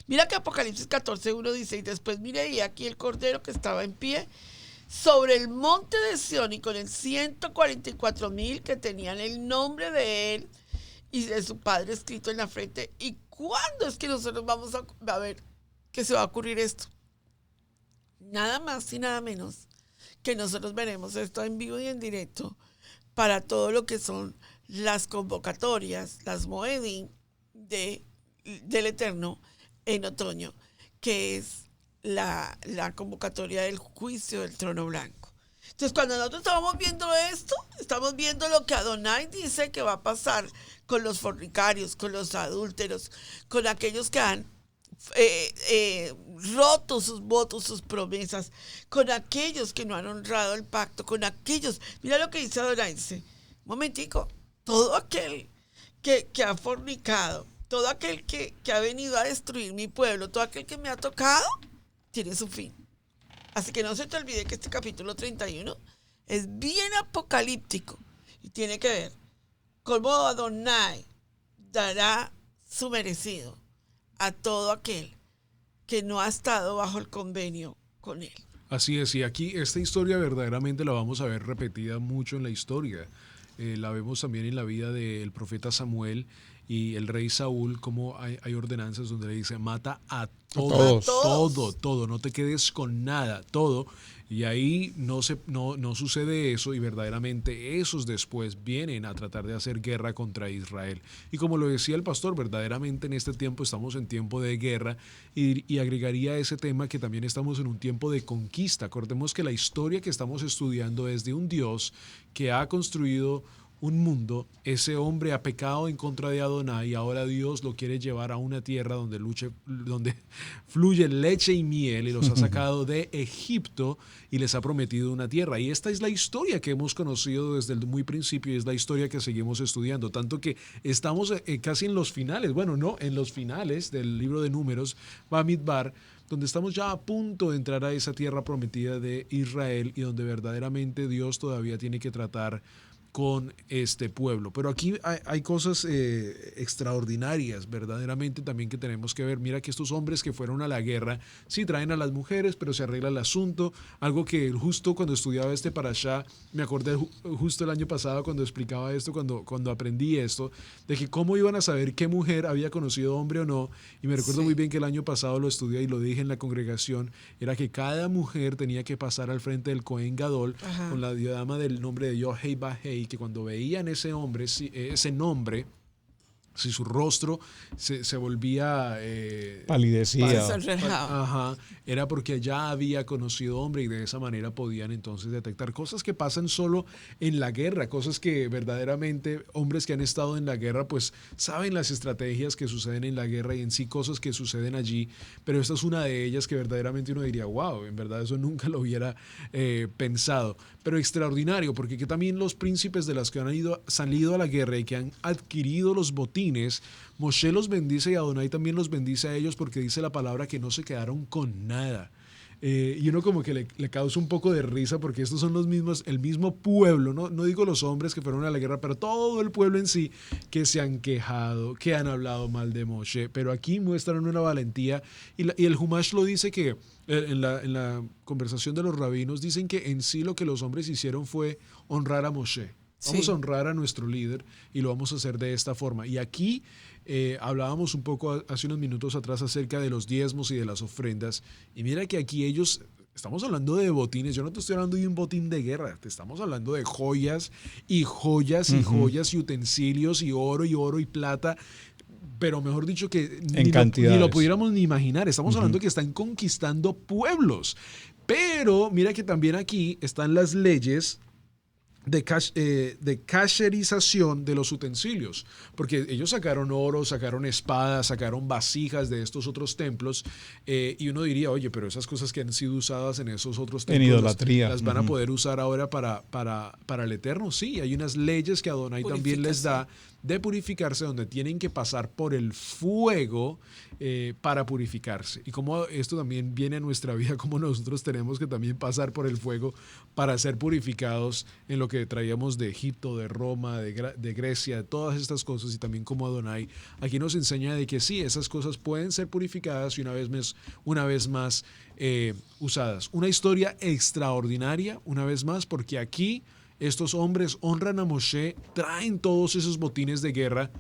Mira que Apocalipsis 14:1 dice, y después miré y aquí el Cordero que estaba en pie sobre el monte de Sión y con el 144,000 que tenían el nombre de él y de su padre escrito en la frente. ¿Y cuándo es que nosotros vamos a ver que se va a ocurrir esto? Nada más y nada menos que nosotros veremos esto en vivo y en directo para todo lo que son las convocatorias, las Moedim del Eterno en otoño, que es la convocatoria del juicio del trono blanco. Entonces, cuando nosotros estamos viendo esto, estamos viendo lo que Adonai dice que va a pasar con los fornicarios, con los adúlteros, con aquellos que han roto sus votos, sus promesas, con aquellos que no han honrado el pacto, con aquellos, mira lo que dice Adonai, dice, momentico, todo aquel que ha fornicado, todo aquel que ha venido a destruir mi pueblo, todo aquel que me ha tocado, tiene su fin. Así que no se te olvide que este capítulo 31 es bien apocalíptico y tiene que ver cómo Adonai dará su merecido a todo aquel que no ha estado bajo el convenio con él. Así es, y aquí esta historia verdaderamente la vamos a ver repetida mucho en la historia. La vemos también en la vida del profeta Samuel y el rey Saúl, como hay ordenanzas donde le dice, mata a todos, todo, no te quedes con nada, todo. Y ahí no sucede eso y verdaderamente esos después vienen a tratar de hacer guerra contra Israel. Y como lo decía el pastor, verdaderamente en este tiempo estamos en tiempo de guerra y agregaría a ese tema que también estamos en un tiempo de conquista. Acordemos que la historia que estamos estudiando es de un Dios que ha construido un mundo, ese hombre ha pecado en contra de Adonai y ahora Dios lo quiere llevar a una tierra donde fluye leche y miel y los ha sacado de Egipto y les ha prometido una tierra. Y esta es la historia que hemos conocido desde el muy principio y es la historia que seguimos estudiando, tanto que estamos casi en los finales, en los finales del libro de Números, Bamidbar, donde estamos ya a punto de entrar a esa tierra prometida de Israel y donde verdaderamente Dios todavía tiene que tratar con este pueblo. Pero aquí hay cosas extraordinarias verdaderamente también que tenemos que ver. Mira que estos hombres que fueron a la guerra sí traen a las mujeres, pero se arregla el asunto. Algo que justo cuando estudiaba este parashá, me acordé justo el año pasado cuando explicaba esto, cuando aprendí esto, de que cómo iban a saber qué mujer había conocido hombre o no. Y me recuerdo muy bien que el año pasado lo estudié y lo dije en la congregación, era que cada mujer tenía que pasar al frente del Cohen Gadol con la diadema del nombre de Yohei Bahei, que cuando veían ese nombre, si su rostro se volvía palidecía, era porque ya había conocido hombre y de esa manera podían entonces detectar cosas que pasan solo en la guerra, cosas que verdaderamente hombres que han estado en la guerra pues saben las estrategias que suceden en la guerra y en sí cosas que suceden allí, pero esta es una de ellas que verdaderamente uno diría, wow, en verdad eso nunca lo hubiera pensado, pero extraordinario, porque que también los príncipes de las que han salido a la guerra y que han adquirido los botines, Moshe los bendice y Adonai también los bendice a ellos porque dice la palabra que no se quedaron con nada. Y uno como que le causa un poco de risa porque estos son el mismo pueblo, no digo los hombres que fueron a la guerra, pero todo el pueblo en sí que se han quejado, que han hablado mal de Moshe, pero aquí muestran una valentía y el Humash lo dice que en la conversación de los rabinos dicen que en sí lo que los hombres hicieron fue honrar a Moshe. Vamos a honrar a nuestro líder y lo vamos a hacer de esta forma. Y aquí hablábamos un poco hace unos minutos atrás acerca de los diezmos y de las ofrendas. Y mira que aquí estamos hablando de botines. Yo no te estoy hablando de un botín de guerra. Te estamos hablando de joyas y joyas y joyas y utensilios y oro y plata. Pero mejor dicho que ni lo pudiéramos ni imaginar. Estamos hablando que están conquistando pueblos. Pero mira que también aquí están las leyes de casherización de los utensilios, porque ellos sacaron oro, sacaron espadas, sacaron vasijas de estos otros templos, y uno diría, oye, pero esas cosas que han sido usadas en esos otros templos, en idolatría, las van a poder usar ahora para el Eterno. Sí, hay unas leyes que Adonai también les da de purificarse, donde tienen que pasar por el fuego para purificarse. Y como esto también viene a nuestra vida, como nosotros tenemos que también pasar por el fuego para ser purificados en lo que traíamos de Egipto, de Roma, de Grecia, de todas estas cosas, y también como Adonai, aquí nos enseña de que sí, esas cosas pueden ser purificadas y una vez más usadas. Una historia extraordinaria, una vez más, porque aquí estos hombres honran a Moshe, traen todos esos botines de guerra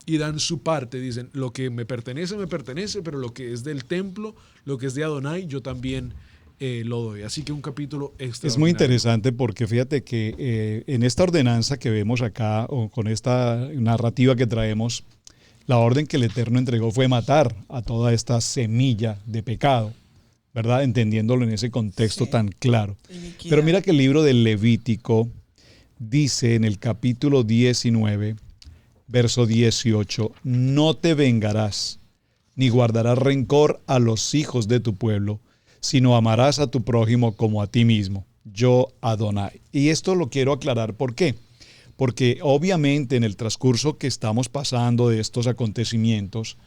y dan su parte. Dicen, lo que me pertenece, pero lo que es del templo, lo que es de Adonai, yo también lo doy. Así que un capítulo extraordinario. Es muy interesante porque fíjate que en esta ordenanza que vemos acá, o con esta narrativa que traemos, la orden que el Eterno entregó fue matar a toda esta semilla de pecado, ¿verdad? Entendiéndolo en ese contexto tan claro. Iniquidad. Pero mira que el libro del Levítico dice en el capítulo 19, verso 18, no te vengarás, ni guardarás rencor a los hijos de tu pueblo, sino amarás a tu prójimo como a ti mismo, yo Adonai. Y esto lo quiero aclarar, ¿por qué? Porque obviamente en el transcurso que estamos pasando de estos acontecimientos,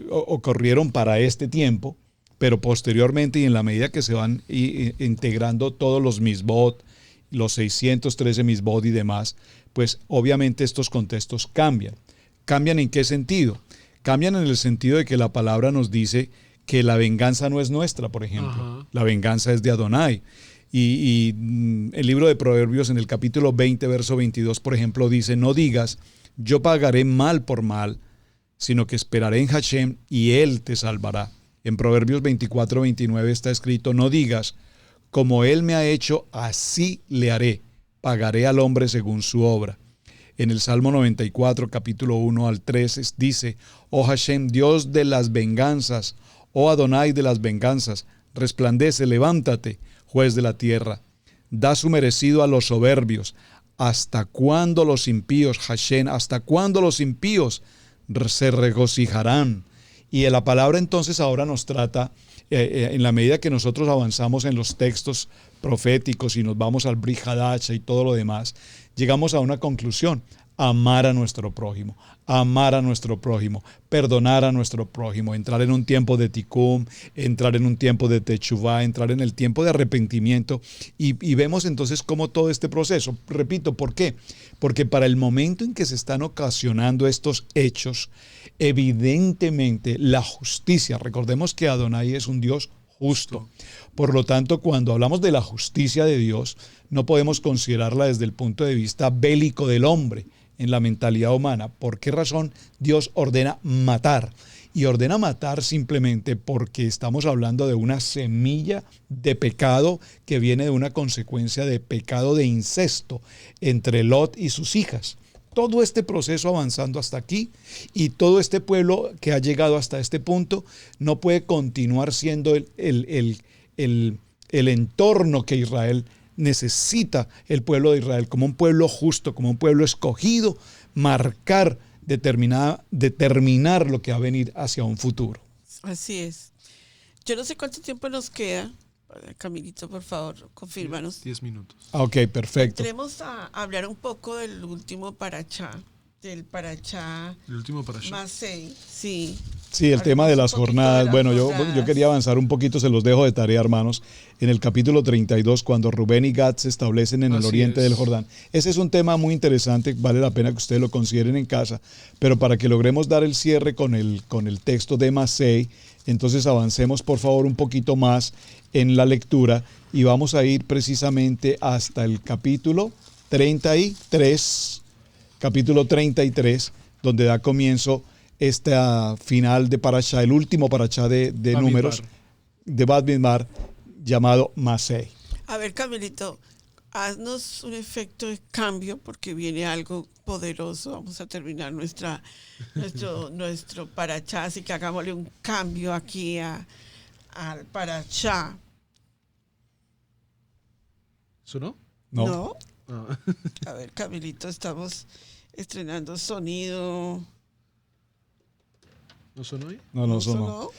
ocurrieron para este tiempo, pero posteriormente y en la medida que se van integrando todos los misbot, los 613 misbot y demás, pues obviamente estos contextos cambian. ¿Cambian en qué sentido? Cambian en el sentido de que la palabra nos dice que la venganza no es nuestra, por ejemplo. Ajá. La venganza es de Adonai. Y el libro de Proverbios en el capítulo 20, verso 22, por ejemplo, dice, no digas, yo pagaré mal por mal, sino que esperaré en Hashem y Él te salvará. En Proverbios 24, 29 está escrito, no digas, como Él me ha hecho, así le haré, pagaré al hombre según su obra. En el Salmo 94, capítulo 1 al 3, dice, oh Hashem, Dios de las venganzas, oh Adonai de las venganzas, resplandece, levántate, juez de la tierra. Da su merecido a los soberbios. ¿Hasta cuándo los impíos, Hashem, hasta cuándo los impíos se regocijarán? Y la palabra entonces ahora nos trata, en la medida que nosotros avanzamos en los textos proféticos y nos vamos al Brit Hadasha y todo lo demás, llegamos a una conclusión: amar a nuestro prójimo, perdonar a nuestro prójimo, entrar en un tiempo de tikkun, entrar en un tiempo de techuvá, entrar en el tiempo de arrepentimiento y vemos entonces cómo todo este proceso, repito, ¿por qué? Porque para el momento en que se están ocasionando estos hechos, evidentemente la justicia, recordemos que Adonai es un Dios justo. Por lo tanto, cuando hablamos de la justicia de Dios, no podemos considerarla desde el punto de vista bélico del hombre, en la mentalidad humana. ¿Por qué razón Dios ordena matar? Y ordena matar simplemente porque estamos hablando de una semilla de pecado que viene de una consecuencia de pecado de incesto entre Lot y sus hijas. Todo este proceso avanzando hasta aquí y todo este pueblo que ha llegado hasta este punto no puede continuar siendo el entorno que Israel necesita, el pueblo de Israel, como un pueblo justo, como un pueblo escogido, marcar, determinar lo que va a venir hacia un futuro. Así es. Yo no sé cuánto tiempo nos queda. Camilito, por favor, confírmanos. 10 minutos. Ok, perfecto. Entremos a hablar un poco del último parachá, del parachá. El último parachá. Masei, sí. Sí, el tema de las jornadas. Bueno, yo quería avanzar un poquito, se los dejo de tarea, hermanos. En el capítulo 32, cuando Rubén y Gad se establecen en el oriente del Jordán. Ese es un tema muy interesante, vale la pena que ustedes lo consideren en casa, pero para que logremos dar el cierre con el texto de Masei, entonces avancemos por favor un poquito más en la lectura y vamos a ir precisamente hasta el capítulo 33, donde da comienzo esta final de Parashá, el último Parashá de números de Bamidbar, llamado Masei. A ver, Camilito, haznos un efecto de cambio porque viene algo poderoso. Vamos a terminar nuestro Parashá, así que hagámosle un cambio aquí al Parashá. ¿Sonó? No. A ver, Camilito, estamos estrenando sonido. ¿No sonó ahí? No sonó.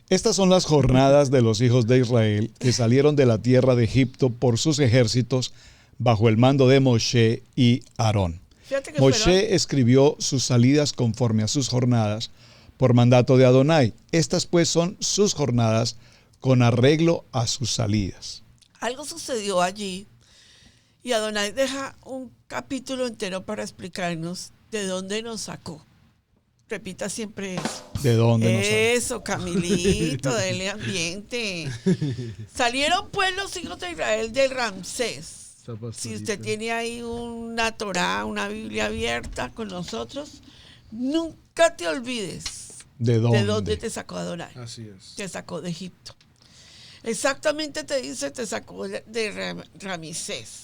Estas son las jornadas de los hijos de Israel que salieron de la tierra de Egipto por sus ejércitos bajo el mando de Moshe y Aarón. Fíjate que Moshe escribió sus salidas conforme a sus jornadas por mandato de Adonai. Estas pues son sus jornadas con arreglo a sus salidas. algo sucedió allí y Adonai deja un capítulo entero para explicarnos de dónde nos sacó. Repita siempre eso. ¿De dónde nos sacó? Eso, Camilito, dele ambiente. Salieron pues los hijos de Israel del Ramsés. Si usted tiene ahí una Torá, una Biblia abierta con nosotros, nunca te olvides ¿De dónde te sacó Adonai. Así es. Te sacó de Egipto. Exactamente te dice, te sacó de Ramsés.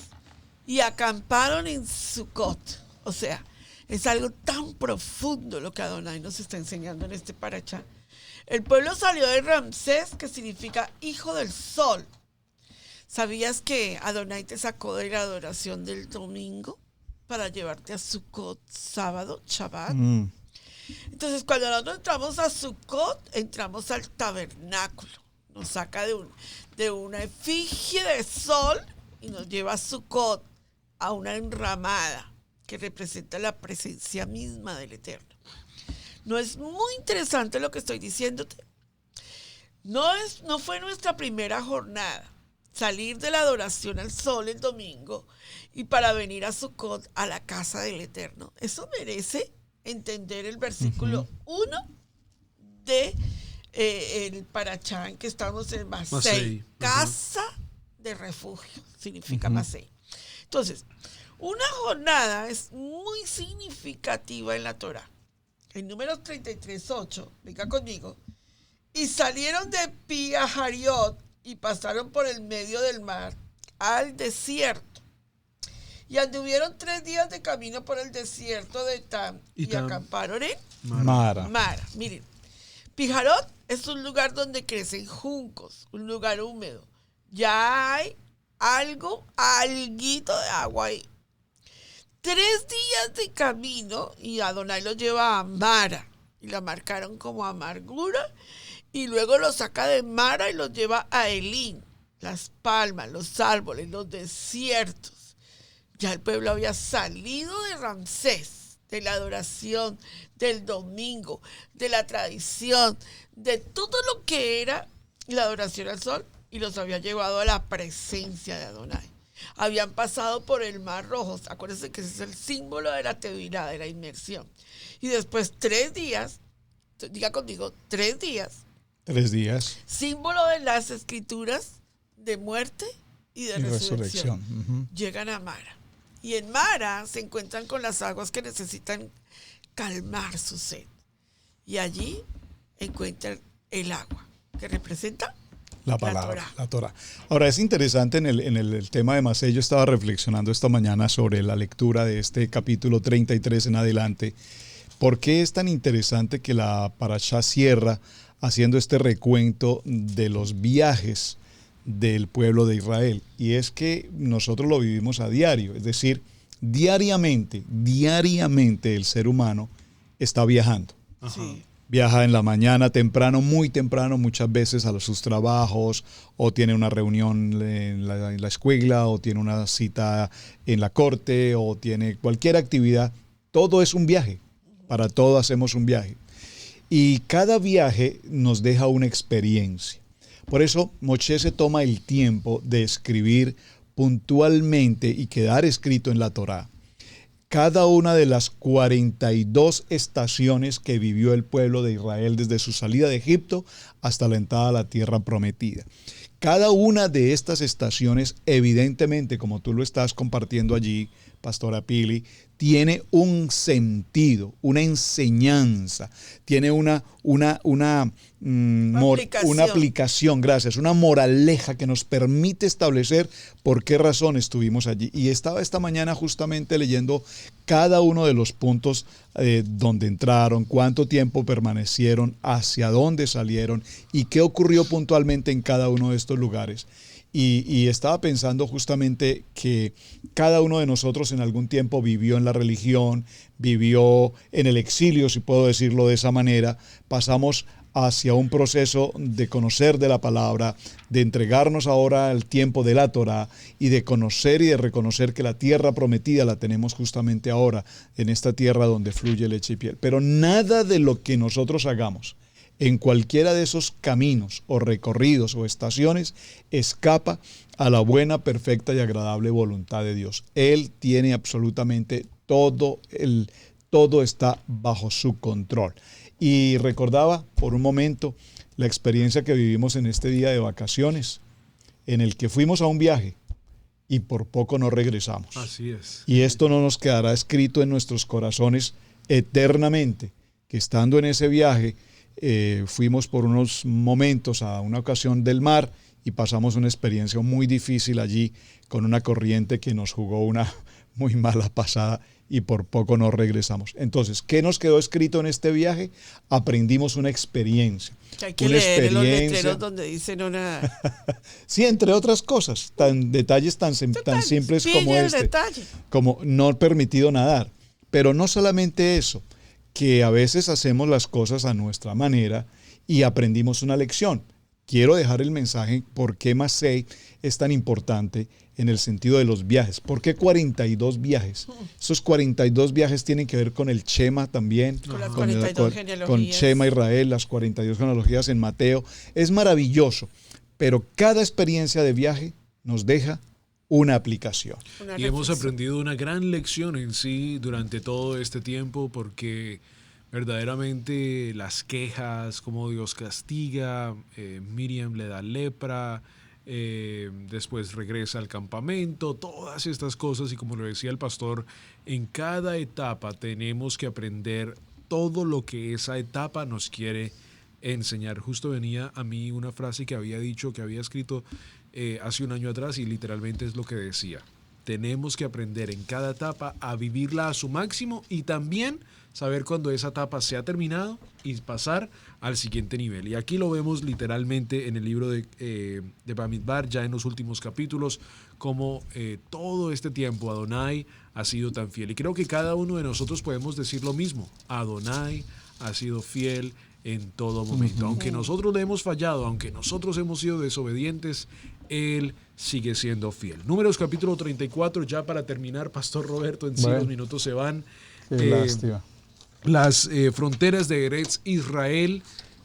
Y acamparon en Sucot. O sea, es algo tan profundo lo que Adonai nos está enseñando en este parachá. El pueblo salió de Ramsés, que significa hijo del sol. ¿Sabías que Adonai te sacó de la adoración del domingo para llevarte a Sucot sábado, Shabbat? Entonces, cuando nosotros entramos a Sucot, entramos al tabernáculo. Nos saca de una efigie de sol y nos lleva a Sucot, a una enramada que representa la presencia misma del Eterno. ¿No es muy interesante lo que estoy diciéndote? No fue nuestra primera jornada salir de la adoración al sol el domingo y para venir a Sucot, a la casa del Eterno. Eso merece entender el versículo 1 de el parachá en que estamos en Masei. Casa de refugio, significa Masei. Entonces, una jornada es muy significativa en la Torá. En Números 33:8, venga conmigo, y salieron de Pi-Hahirot y pasaron por el medio del mar al desierto. Y anduvieron 3 días de camino por el desierto de Tam y acamparon en Mara. Miren, Pi-Hahirot es un lugar donde crecen juncos, un lugar húmedo. Ya hay alguito de agua ahí. 3 días de camino y Adonai los lleva a Mara y la marcaron como amargura y luego los saca de Mara y los lleva a Elín, las palmas, los árboles, los desiertos. Ya el pueblo había salido de Ramsés, de la adoración, del domingo, de la tradición, de todo lo que era la adoración al sol y los había llevado a la presencia de Adonai. Habían pasado por el Mar Rojo. Acuérdense que ese es el símbolo de la tevilá, de la inmersión. Y después 3 días, diga conmigo, 3 días. 3 días. Símbolo de las escrituras de muerte y de resurrección. Llegan a Mara. Y en Mara se encuentran con las aguas que necesitan calmar su sed. Y allí encuentran el agua, que representa la palabra, la Torá. Ahora, es interesante en el tema de Masei. Yo estaba reflexionando esta mañana sobre la lectura de este capítulo 33 en adelante. ¿Por qué es tan interesante que la parashá cierra haciendo este recuento de los viajes del pueblo de Israel? Y es que nosotros lo vivimos a diario. Es decir, diariamente el ser humano está viajando. Sí. Viaja en la mañana temprano, muy temprano, muchas veces a sus trabajos, o tiene una reunión en la escuela, o tiene una cita en la corte, o tiene cualquier actividad. Todo es un viaje. Para todo hacemos un viaje. Y cada viaje nos deja una experiencia. Por eso Moshe se toma el tiempo de escribir puntualmente y quedar escrito en la Torá cada una de las 42 estaciones que vivió el pueblo de Israel desde su salida de Egipto hasta la entrada a la tierra prometida. Cada una de estas estaciones, evidentemente, como tú lo estás compartiendo allí, Pastora Pili, tiene un sentido, una enseñanza, tiene una aplicación, gracias, una moraleja que nos permite establecer por qué razón estuvimos allí. Y estaba esta mañana justamente leyendo cada uno de los puntos donde entraron, cuánto tiempo permanecieron, hacia dónde salieron y qué ocurrió puntualmente en cada uno de estos lugares. Y estaba pensando justamente que cada uno de nosotros en algún tiempo vivió en la religión, vivió en el exilio, si puedo decirlo de esa manera. Pasamos hacia un proceso de conocer de la palabra, de entregarnos ahora al tiempo de la Torá y de conocer y de reconocer que la tierra prometida la tenemos justamente ahora, en esta tierra donde fluye leche y miel. Pero nada de lo que nosotros hagamos en cualquiera de esos caminos o recorridos o estaciones escapa a la buena, perfecta y agradable voluntad de Dios. Él tiene absolutamente todo está bajo su control. Y recordaba por un momento la experiencia que vivimos en este día de vacaciones, en el que fuimos a un viaje y por poco no regresamos. Así es. Y esto no nos quedará escrito en nuestros corazones eternamente, que estando en ese viaje fuimos por unos momentos a una ocasión del mar y pasamos una experiencia muy difícil allí con una corriente que nos jugó una muy mala pasada y por poco no regresamos. Entonces, ¿qué nos quedó escrito en este viaje? Aprendimos una experiencia. Que hay que leer los letreros donde dicen una... Sí, entre otras cosas, detalles tan simples como este, como no permitido nadar. Pero no solamente eso, que a veces hacemos las cosas a nuestra manera y aprendimos una lección. Quiero dejar el mensaje por qué Masei es tan importante en el sentido de los viajes. ¿Por qué 42 viajes? Esos 42 viajes tienen que ver con el Shema también, con las 42 genealogías. Con Shema Israel, las 42 genealogías en Mateo. Es maravilloso, pero cada experiencia de viaje nos deja una aplicación. Y hemos aprendido una gran lección en sí durante todo este tiempo, porque verdaderamente las quejas, cómo Dios castiga, Miriam le da lepra, después regresa al campamento, todas estas cosas, y como lo decía el pastor, en cada etapa tenemos que aprender todo lo que esa etapa nos quiere enseñar. Justo venía a mí una frase que había dicho, que había escrito hace un año atrás, y literalmente es lo que decía: tenemos que aprender en cada etapa a vivirla a su máximo y también saber cuando esa etapa se ha terminado y pasar al siguiente nivel. Y aquí lo vemos literalmente en el libro de Bamidbar, ya en los últimos capítulos, como todo este tiempo Adonai ha sido tan fiel. Y creo que cada uno de nosotros podemos decir lo mismo: Adonai ha sido fiel en todo momento. Aunque nosotros le hemos fallado, aunque nosotros hemos sido desobedientes, Él sigue siendo fiel. Números capítulo 34, ya para terminar, Pastor Roberto, en 5 minutos se van. Qué lástima. Las fronteras de Eretz Israel,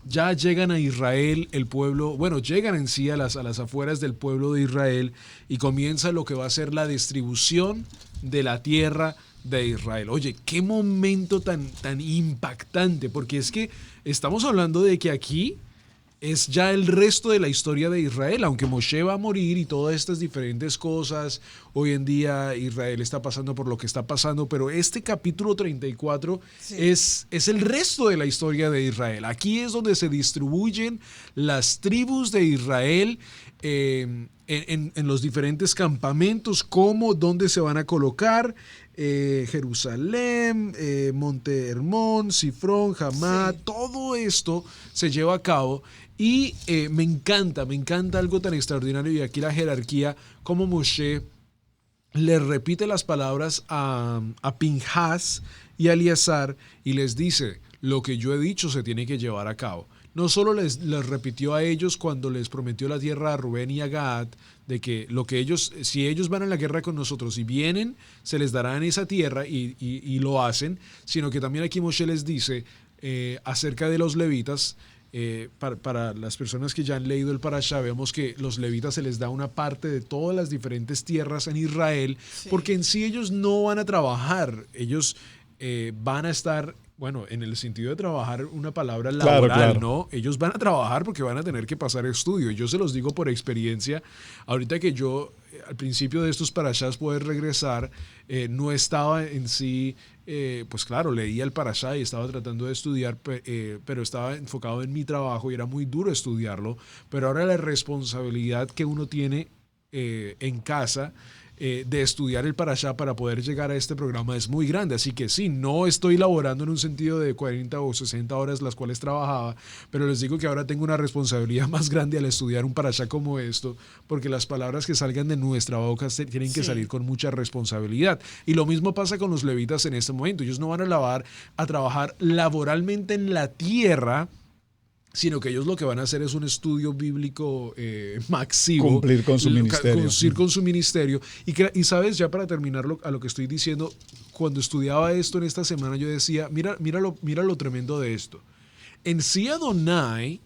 ya llegan a Israel, el pueblo, bueno, llegan en sí a las afueras del pueblo de Israel, y comienza lo que va a ser la distribución de la tierra de Israel. Oye, qué momento tan impactante, porque es que estamos hablando de que aquí es ya el resto de la historia de Israel, aunque Moshe va a morir y todas estas diferentes cosas. Hoy en día Israel está pasando por lo que está pasando, pero este capítulo 34 sí, es el resto de la historia de Israel. Aquí es donde se distribuyen las tribus de Israel en los diferentes campamentos, cómo, dónde se van a colocar. Jerusalén, Monte Hermón, Sifrón, Hamá, sí, todo esto se lleva a cabo. Y me encanta algo tan extraordinario, y aquí la jerarquía, como Moshe le repite las palabras a Pinhas y a Eleazar y les dice: lo que yo he dicho se tiene que llevar a cabo. No solo les repitió a ellos cuando les prometió la tierra a Rubén y a Gad, de que si ellos van a la guerra con nosotros y vienen, se les dará en esa tierra, y lo hacen, sino que también aquí Moshe les dice acerca de los levitas. Para las personas que ya han leído el Parashá, vemos que los levitas se les da una parte de todas las diferentes tierras en Israel, sí, porque en sí ellos no van a trabajar, ellos van a estar, bueno, en el sentido de trabajar, una palabra laboral, claro. ¿No? Ellos van a trabajar porque van a tener que pasar estudio. Yo se los digo por experiencia. Ahorita que yo, al principio de estos parashás, poder regresar, no estaba en sí, pues claro, leía el parashá y estaba tratando de estudiar, pero estaba enfocado en mi trabajo y era muy duro estudiarlo. Pero ahora la responsabilidad que uno tiene en casa, de estudiar el Parashá para poder llegar a este programa, es muy grande. Así que sí, no estoy laborando en un sentido de 40 o 60 horas las cuales trabajaba, pero les digo que ahora tengo una responsabilidad más grande al estudiar un Parashá como esto, porque las palabras que salgan de nuestra boca tienen que salir con mucha responsabilidad. Y lo mismo pasa con los levitas en este momento. Ellos no van a trabajar laboralmente en la tierra sino que ellos lo que van a hacer es un estudio bíblico masivo. Cumplir con su ministerio. Cumplir con su ministerio. Y sabes, ya para terminar a lo que estoy diciendo, cuando estudiaba esto en esta semana, yo decía, mira lo tremendo de esto. En sí, Adonai,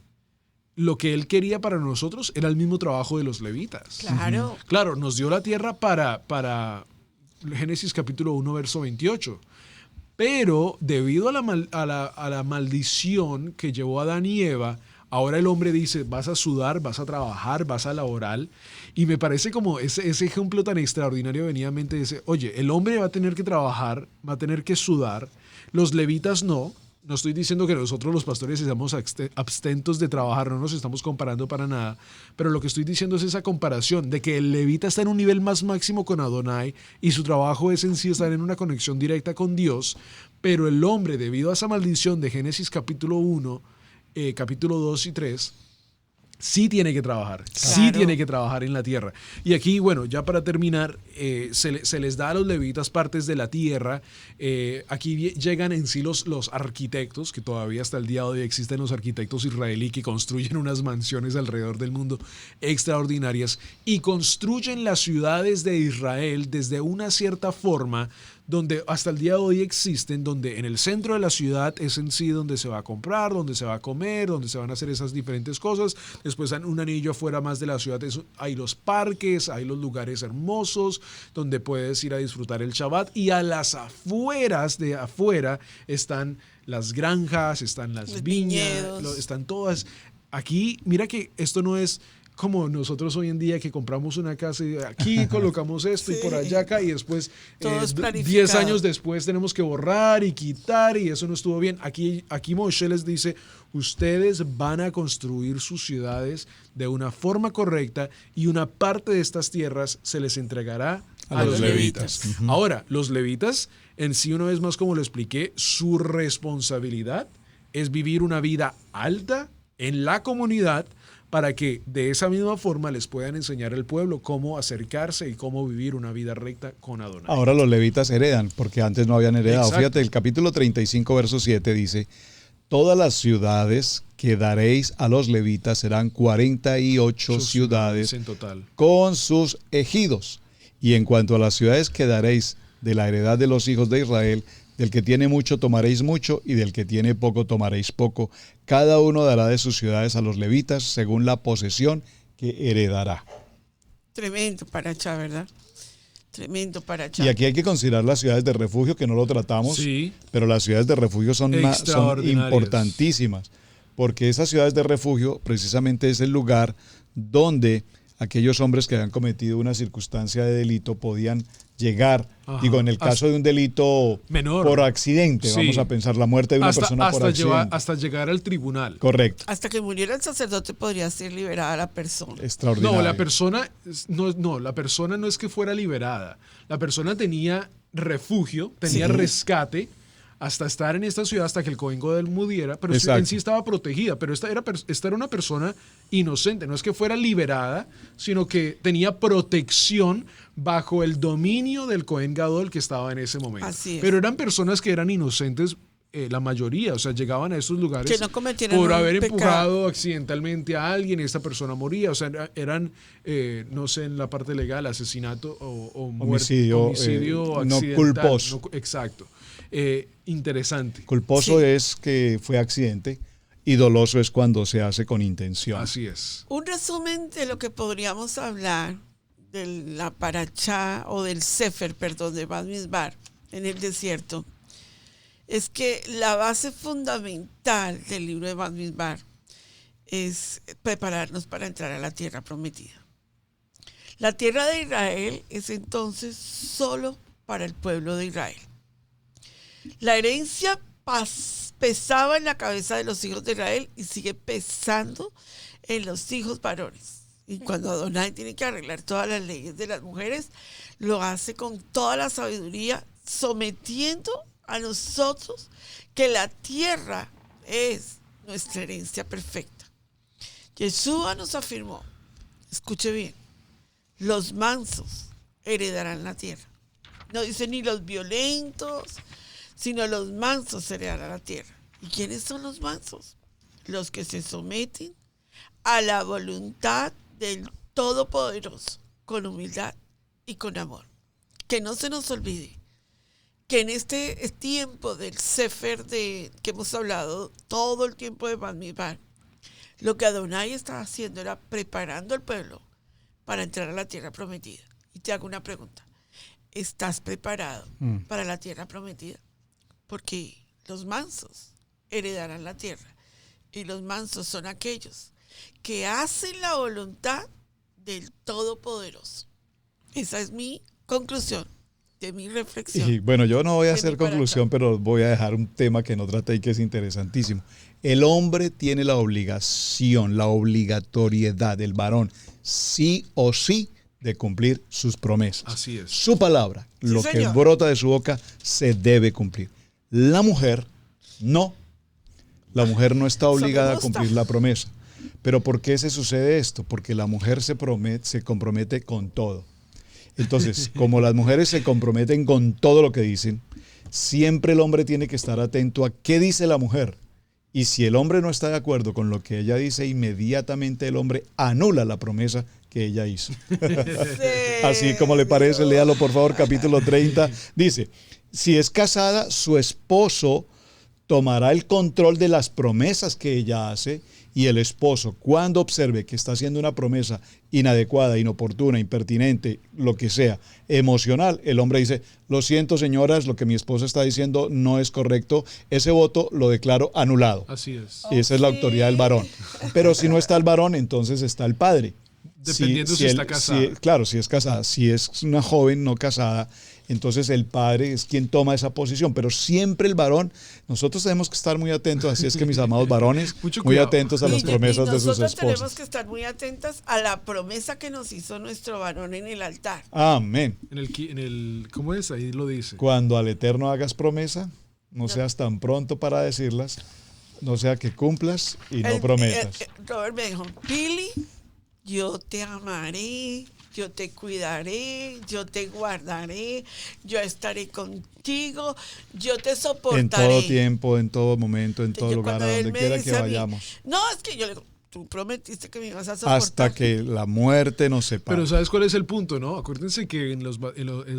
lo que él quería para nosotros era el mismo trabajo de los levitas. Claro. Claro, nos dio la tierra para Génesis capítulo 1, verso 28. Pero debido a la maldición que llevó a Adán y Eva, ahora el hombre dice, vas a sudar, vas a trabajar, vas a laborar. Y me parece como ese ejemplo tan extraordinario venía a mente, dice, oye, el hombre va a tener que trabajar, va a tener que sudar, los levitas no. No estoy diciendo que nosotros los pastores seamos abstentos de trabajar, no nos estamos comparando para nada, pero lo que estoy diciendo es esa comparación de que el levita está en un nivel más máximo con Adonai y su trabajo es en sí estar en una conexión directa con Dios, pero el hombre, debido a esa maldición de Génesis capítulo 1, capítulo 2 y 3, sí tiene que trabajar, Claro. sí tiene que trabajar en la tierra. Y aquí, bueno, ya para terminar, se les da a los levitas partes de la tierra. Aquí llegan en sí los arquitectos, que todavía hasta el día de hoy existen los arquitectos israelíes que construyen unas mansiones alrededor del mundo extraordinarias y construyen las ciudades de Israel desde una cierta forma donde hasta el día de hoy existen, donde en el centro de la ciudad es en sí donde se va a comprar, donde se va a comer, donde se van a hacer esas diferentes cosas. Después en un anillo afuera más de la ciudad hay los parques, hay los lugares hermosos donde puedes ir a disfrutar el Shabbat, y a las afueras de afuera están las granjas, están las Los viñas, viñedos. están todas. Aquí, mira que esto no es como nosotros hoy en día que compramos una casa y aquí colocamos esto y Sí. por allá acá y después Todo es 10 planificado. años después tenemos que borrar y quitar y eso no estuvo bien. Aquí Moshe les dice, ustedes van a construir sus ciudades de una forma correcta y una parte de estas tierras se les entregará a los levitas. Ahora, los levitas en sí, una vez más como lo expliqué, su responsabilidad es vivir una vida alta en la comunidad para que de esa misma forma les puedan enseñar al pueblo cómo acercarse y cómo vivir una vida recta con Adonai. Ahora los levitas heredan, porque antes no habían heredado. Exacto. Fíjate, el capítulo 35, verso 7 dice, todas las ciudades que daréis a los levitas serán 48 Sus ciudades en total. con sus ejidos. Y en cuanto a las ciudades que daréis de la heredad de los hijos de Israel, del que tiene mucho tomaréis mucho, y del que tiene poco tomaréis poco. Cada uno dará de sus ciudades a los levitas según la posesión que heredará. Tremendo paracha, ¿verdad? Tremendo paracha. Y aquí hay que considerar las ciudades de refugio, que no lo tratamos, Sí. pero las ciudades de refugio son Extraordinarias. importantísimas, porque esas ciudades de refugio precisamente es el lugar donde aquellos hombres que habían cometido una circunstancia de delito podían llegar, Ajá. digo, en el caso de un delito Menor. por accidente, Sí. vamos a pensar, la muerte de una persona por accidente. hasta llegar al tribunal. Correcto, Hasta que muriera el sacerdote podría ser liberada la persona. extraordinario. No, la persona no es que fuera liberada. La persona tenía refugio, tenía Sí. rescate hasta estar en esta ciudad, hasta que el Cohen Godel muriera, pero Exacto. en sí estaba protegida. Pero esta era una persona inocente, no es que fuera liberada, sino que tenía protección bajo el dominio del Cohen Gadol que estaba en ese momento. Así es. Pero eran personas que eran inocentes, la mayoría, o sea, llegaban a estos lugares Que no cometieran por un haber pecado. empujado accidentalmente a alguien y esta persona moría. O sea, eran, no sé, en la parte legal, asesinato o Homicidio, homicidio no accidental. culposo. Exacto. Interesante. Culposo Sí. es que fue accidente y doloso es cuando se hace con intención. Así es. Un resumen de lo que podríamos hablar de la parachá o del sefer, perdón, de Bad Mizbar en el desierto, es que la base fundamental del libro de Bad Mizbar es prepararnos para entrar a la tierra prometida. La tierra de Israel es entonces solo para el pueblo de Israel. La herencia pesaba en la cabeza de los hijos de Israel y sigue pesando en los hijos varones. Y cuando Adonai tiene que arreglar todas las leyes de las mujeres, lo hace con toda la sabiduría, sometiendo a nosotros que la tierra es nuestra herencia perfecta. Yeshua nos afirmó, escuche bien, los mansos heredarán la tierra. No dice ni los violentos, sino los mansos heredarán la tierra. ¿Y quiénes son los mansos? los que se someten a la voluntad del Todopoderoso, con humildad y con amor. Que no se nos olvide que en este tiempo del Sefer que hemos hablado todo el tiempo de Bamidbar, lo que Adonai estaba haciendo era preparando al pueblo para entrar a la tierra prometida. Y te hago una pregunta. ¿Estás preparado para la tierra prometida? Porque los mansos heredarán la tierra. Y los mansos son aquellos que hacen la voluntad del Todopoderoso. Esa es mi conclusión de mi reflexión. Y bueno, yo no voy a hacer conclusión, pero voy a dejar un tema que no traté y que es interesantísimo. El hombre tiene la obligación, la obligatoriedad, el varón, sí o sí, de cumplir sus promesas. Así es. Su palabra, Sí, lo que señor. brota de su boca, se debe cumplir. La mujer, no. La mujer no está obligada a cumplir la promesa. ¿Pero por qué se sucede esto? Porque la mujer se compromete con todo. Entonces, como las mujeres se comprometen con todo lo que dicen, siempre el hombre tiene que estar atento a qué dice la mujer. Y si el hombre no está de acuerdo con lo que ella dice, inmediatamente el hombre anula la promesa que ella hizo. Así como le parece, léalo por favor, capítulo 30. Dice, si es casada, su esposo tomará el control de las promesas que ella hace, y el esposo, cuando observe que está haciendo una promesa inadecuada, inoportuna, impertinente, lo que sea, emocional, el hombre dice, lo siento señoras, lo que mi esposa está diciendo no es correcto, ese voto lo declaro anulado. Así es. Y esa es la autoridad del varón. Pero si no está el varón, entonces está el padre. Dependiendo si está casada. Claro, si es casada. Si es una joven no casada, entonces el padre es quien toma esa posición. Pero siempre el varón, nosotros tenemos que estar muy atentos, así es que mis amados varones, muy atentos a las promesas de sus nosotros esposas. tenemos que estar muy atentas a la promesa que nos hizo nuestro varón en el altar. Amén. ¿Cómo es? Ahí lo dice. Cuando al Eterno hagas promesa, no seas tan pronto para decirlas, no sea que cumplas y no prometas. Robert me dijo, Pili, yo te amaré, yo te cuidaré, yo te guardaré, yo estaré contigo, yo te soportaré. En todo tiempo, en todo momento, en todo Yo lugar, a cuando él donde me quiera dice que a mí, vayamos. no, es que yo le digo, tú prometiste que me ibas a soportar. Hasta que la muerte nos separe. Pero ¿sabes cuál es el punto, no? Acuérdense que es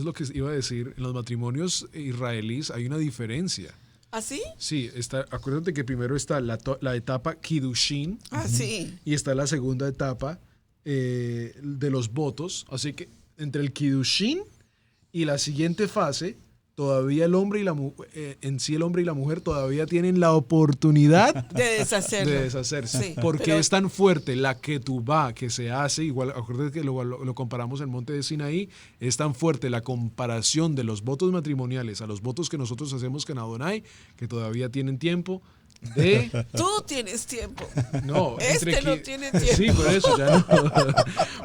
lo que iba a decir, en los matrimonios israelíes hay una diferencia. ¿Ah, sí? Sí, acuérdate que primero está la etapa Kiddushin Ah, sí. y está la segunda etapa de los votos. Así que entre el Kiddushin y la siguiente fase, todavía el hombre y el hombre y la mujer todavía tienen la oportunidad De deshacerlo. de deshacerse. Sí, Porque pero- es tan fuerte la ketubá que se hace, igual acuérdate que lo comparamos en el monte de Sinaí, es tan fuerte la comparación de los votos matrimoniales a los votos que nosotros hacemos con Adonai, que todavía tienen tiempo de... Tú tienes tiempo. No, No tiene tiempo. Sí, por eso ya no.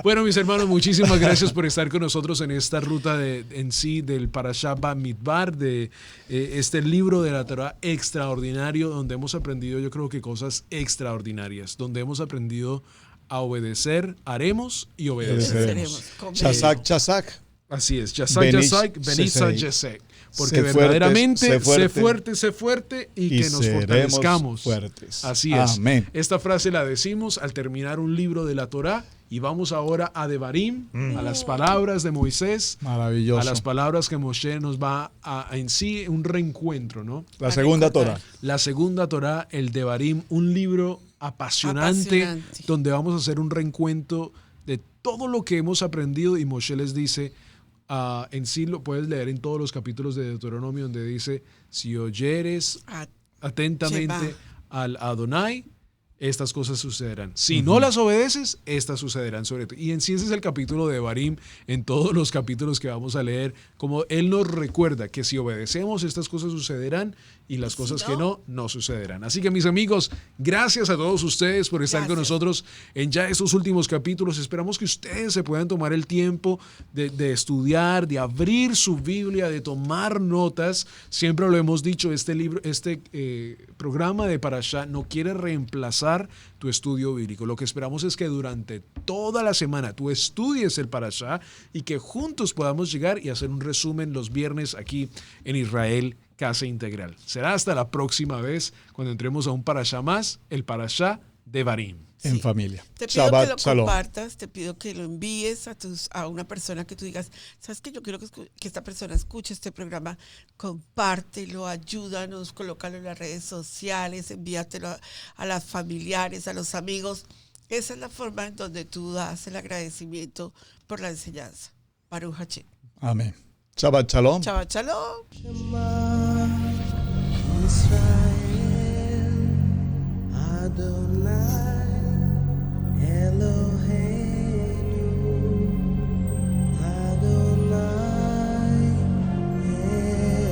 Bueno, mis hermanos, muchísimas gracias por estar con nosotros en esta ruta del Parashá Bamidbar, de este libro de la Torah extraordinario, donde hemos aprendido, yo creo que cosas extraordinarias, donde hemos aprendido a obedecer, haremos y obedeceremos. Chazak, chazak. Así es, Yasak, Benish Yasak, Benisa, Yesek. Porque Sé verdaderamente fuerte, sé fuerte y y que nos seremos fortalezcamos. fuertes. Así es. Amén. Esta frase la decimos al terminar un libro de la Torá y vamos ahora a Devarim, a las palabras de Moisés, Maravilloso. a las palabras que Moshe nos va a en sí un reencuentro, ¿no? La segunda Torah. La segunda Torá, el Devarim, un libro apasionante, donde vamos a hacer un reencuentro de todo lo que hemos aprendido y Moshe les dice, en sí lo puedes leer en todos los capítulos de Deuteronomio donde dice, si oyeres atentamente al Adonai, estas cosas sucederán. Si no las obedeces, estas sucederán sobre ti. Y en sí ese es el capítulo de Devarim, en todos los capítulos que vamos a leer, como él nos recuerda que si obedecemos, estas cosas sucederán y las cosas que no sucederán. Así que mis amigos, gracias a todos ustedes por estar con nosotros en ya estos últimos capítulos. Esperamos que ustedes se puedan tomar el tiempo de estudiar, de abrir su Biblia, de tomar notas. Siempre lo hemos dicho, este programa de Parashá no quiere reemplazar tu estudio bíblico. Lo que esperamos es que durante toda la semana tú estudies el Parashá y que juntos podamos llegar y hacer un resumen los viernes aquí en Israel Casa Integral. Será hasta la próxima vez cuando entremos a un parashá más, el parashá de Barim. En Sí. familia. Te pido Shabbat que lo Shalom. compartas, te pido que lo envíes a una persona que tú digas, ¿sabes qué? Yo quiero que esta persona escuche este programa. Compártelo, ayúdanos, colócalo en las redes sociales, envíatelo a las familiares, a los amigos. Esa es la forma en donde tú das el agradecimiento por la enseñanza. Baruch Hashem. Amén. Shabbat Shalom. Shabbat Shalom. Israel, Adonai, Eloheinu, Adonai, Echad.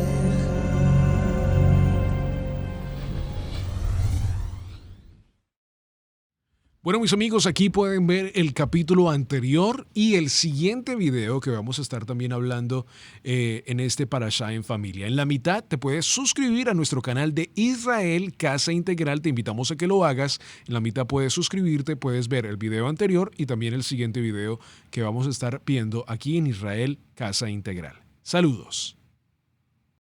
Bueno, mis amigos, aquí pueden ver el capítulo anterior y el siguiente video que vamos a estar también hablando en este Parashá en Familia. En la mitad te puedes suscribir a nuestro canal de Israel Casa Integral. Te invitamos a que lo hagas. En la mitad puedes suscribirte, puedes ver el video anterior y también el siguiente video que vamos a estar viendo aquí en Israel Casa Integral. Saludos.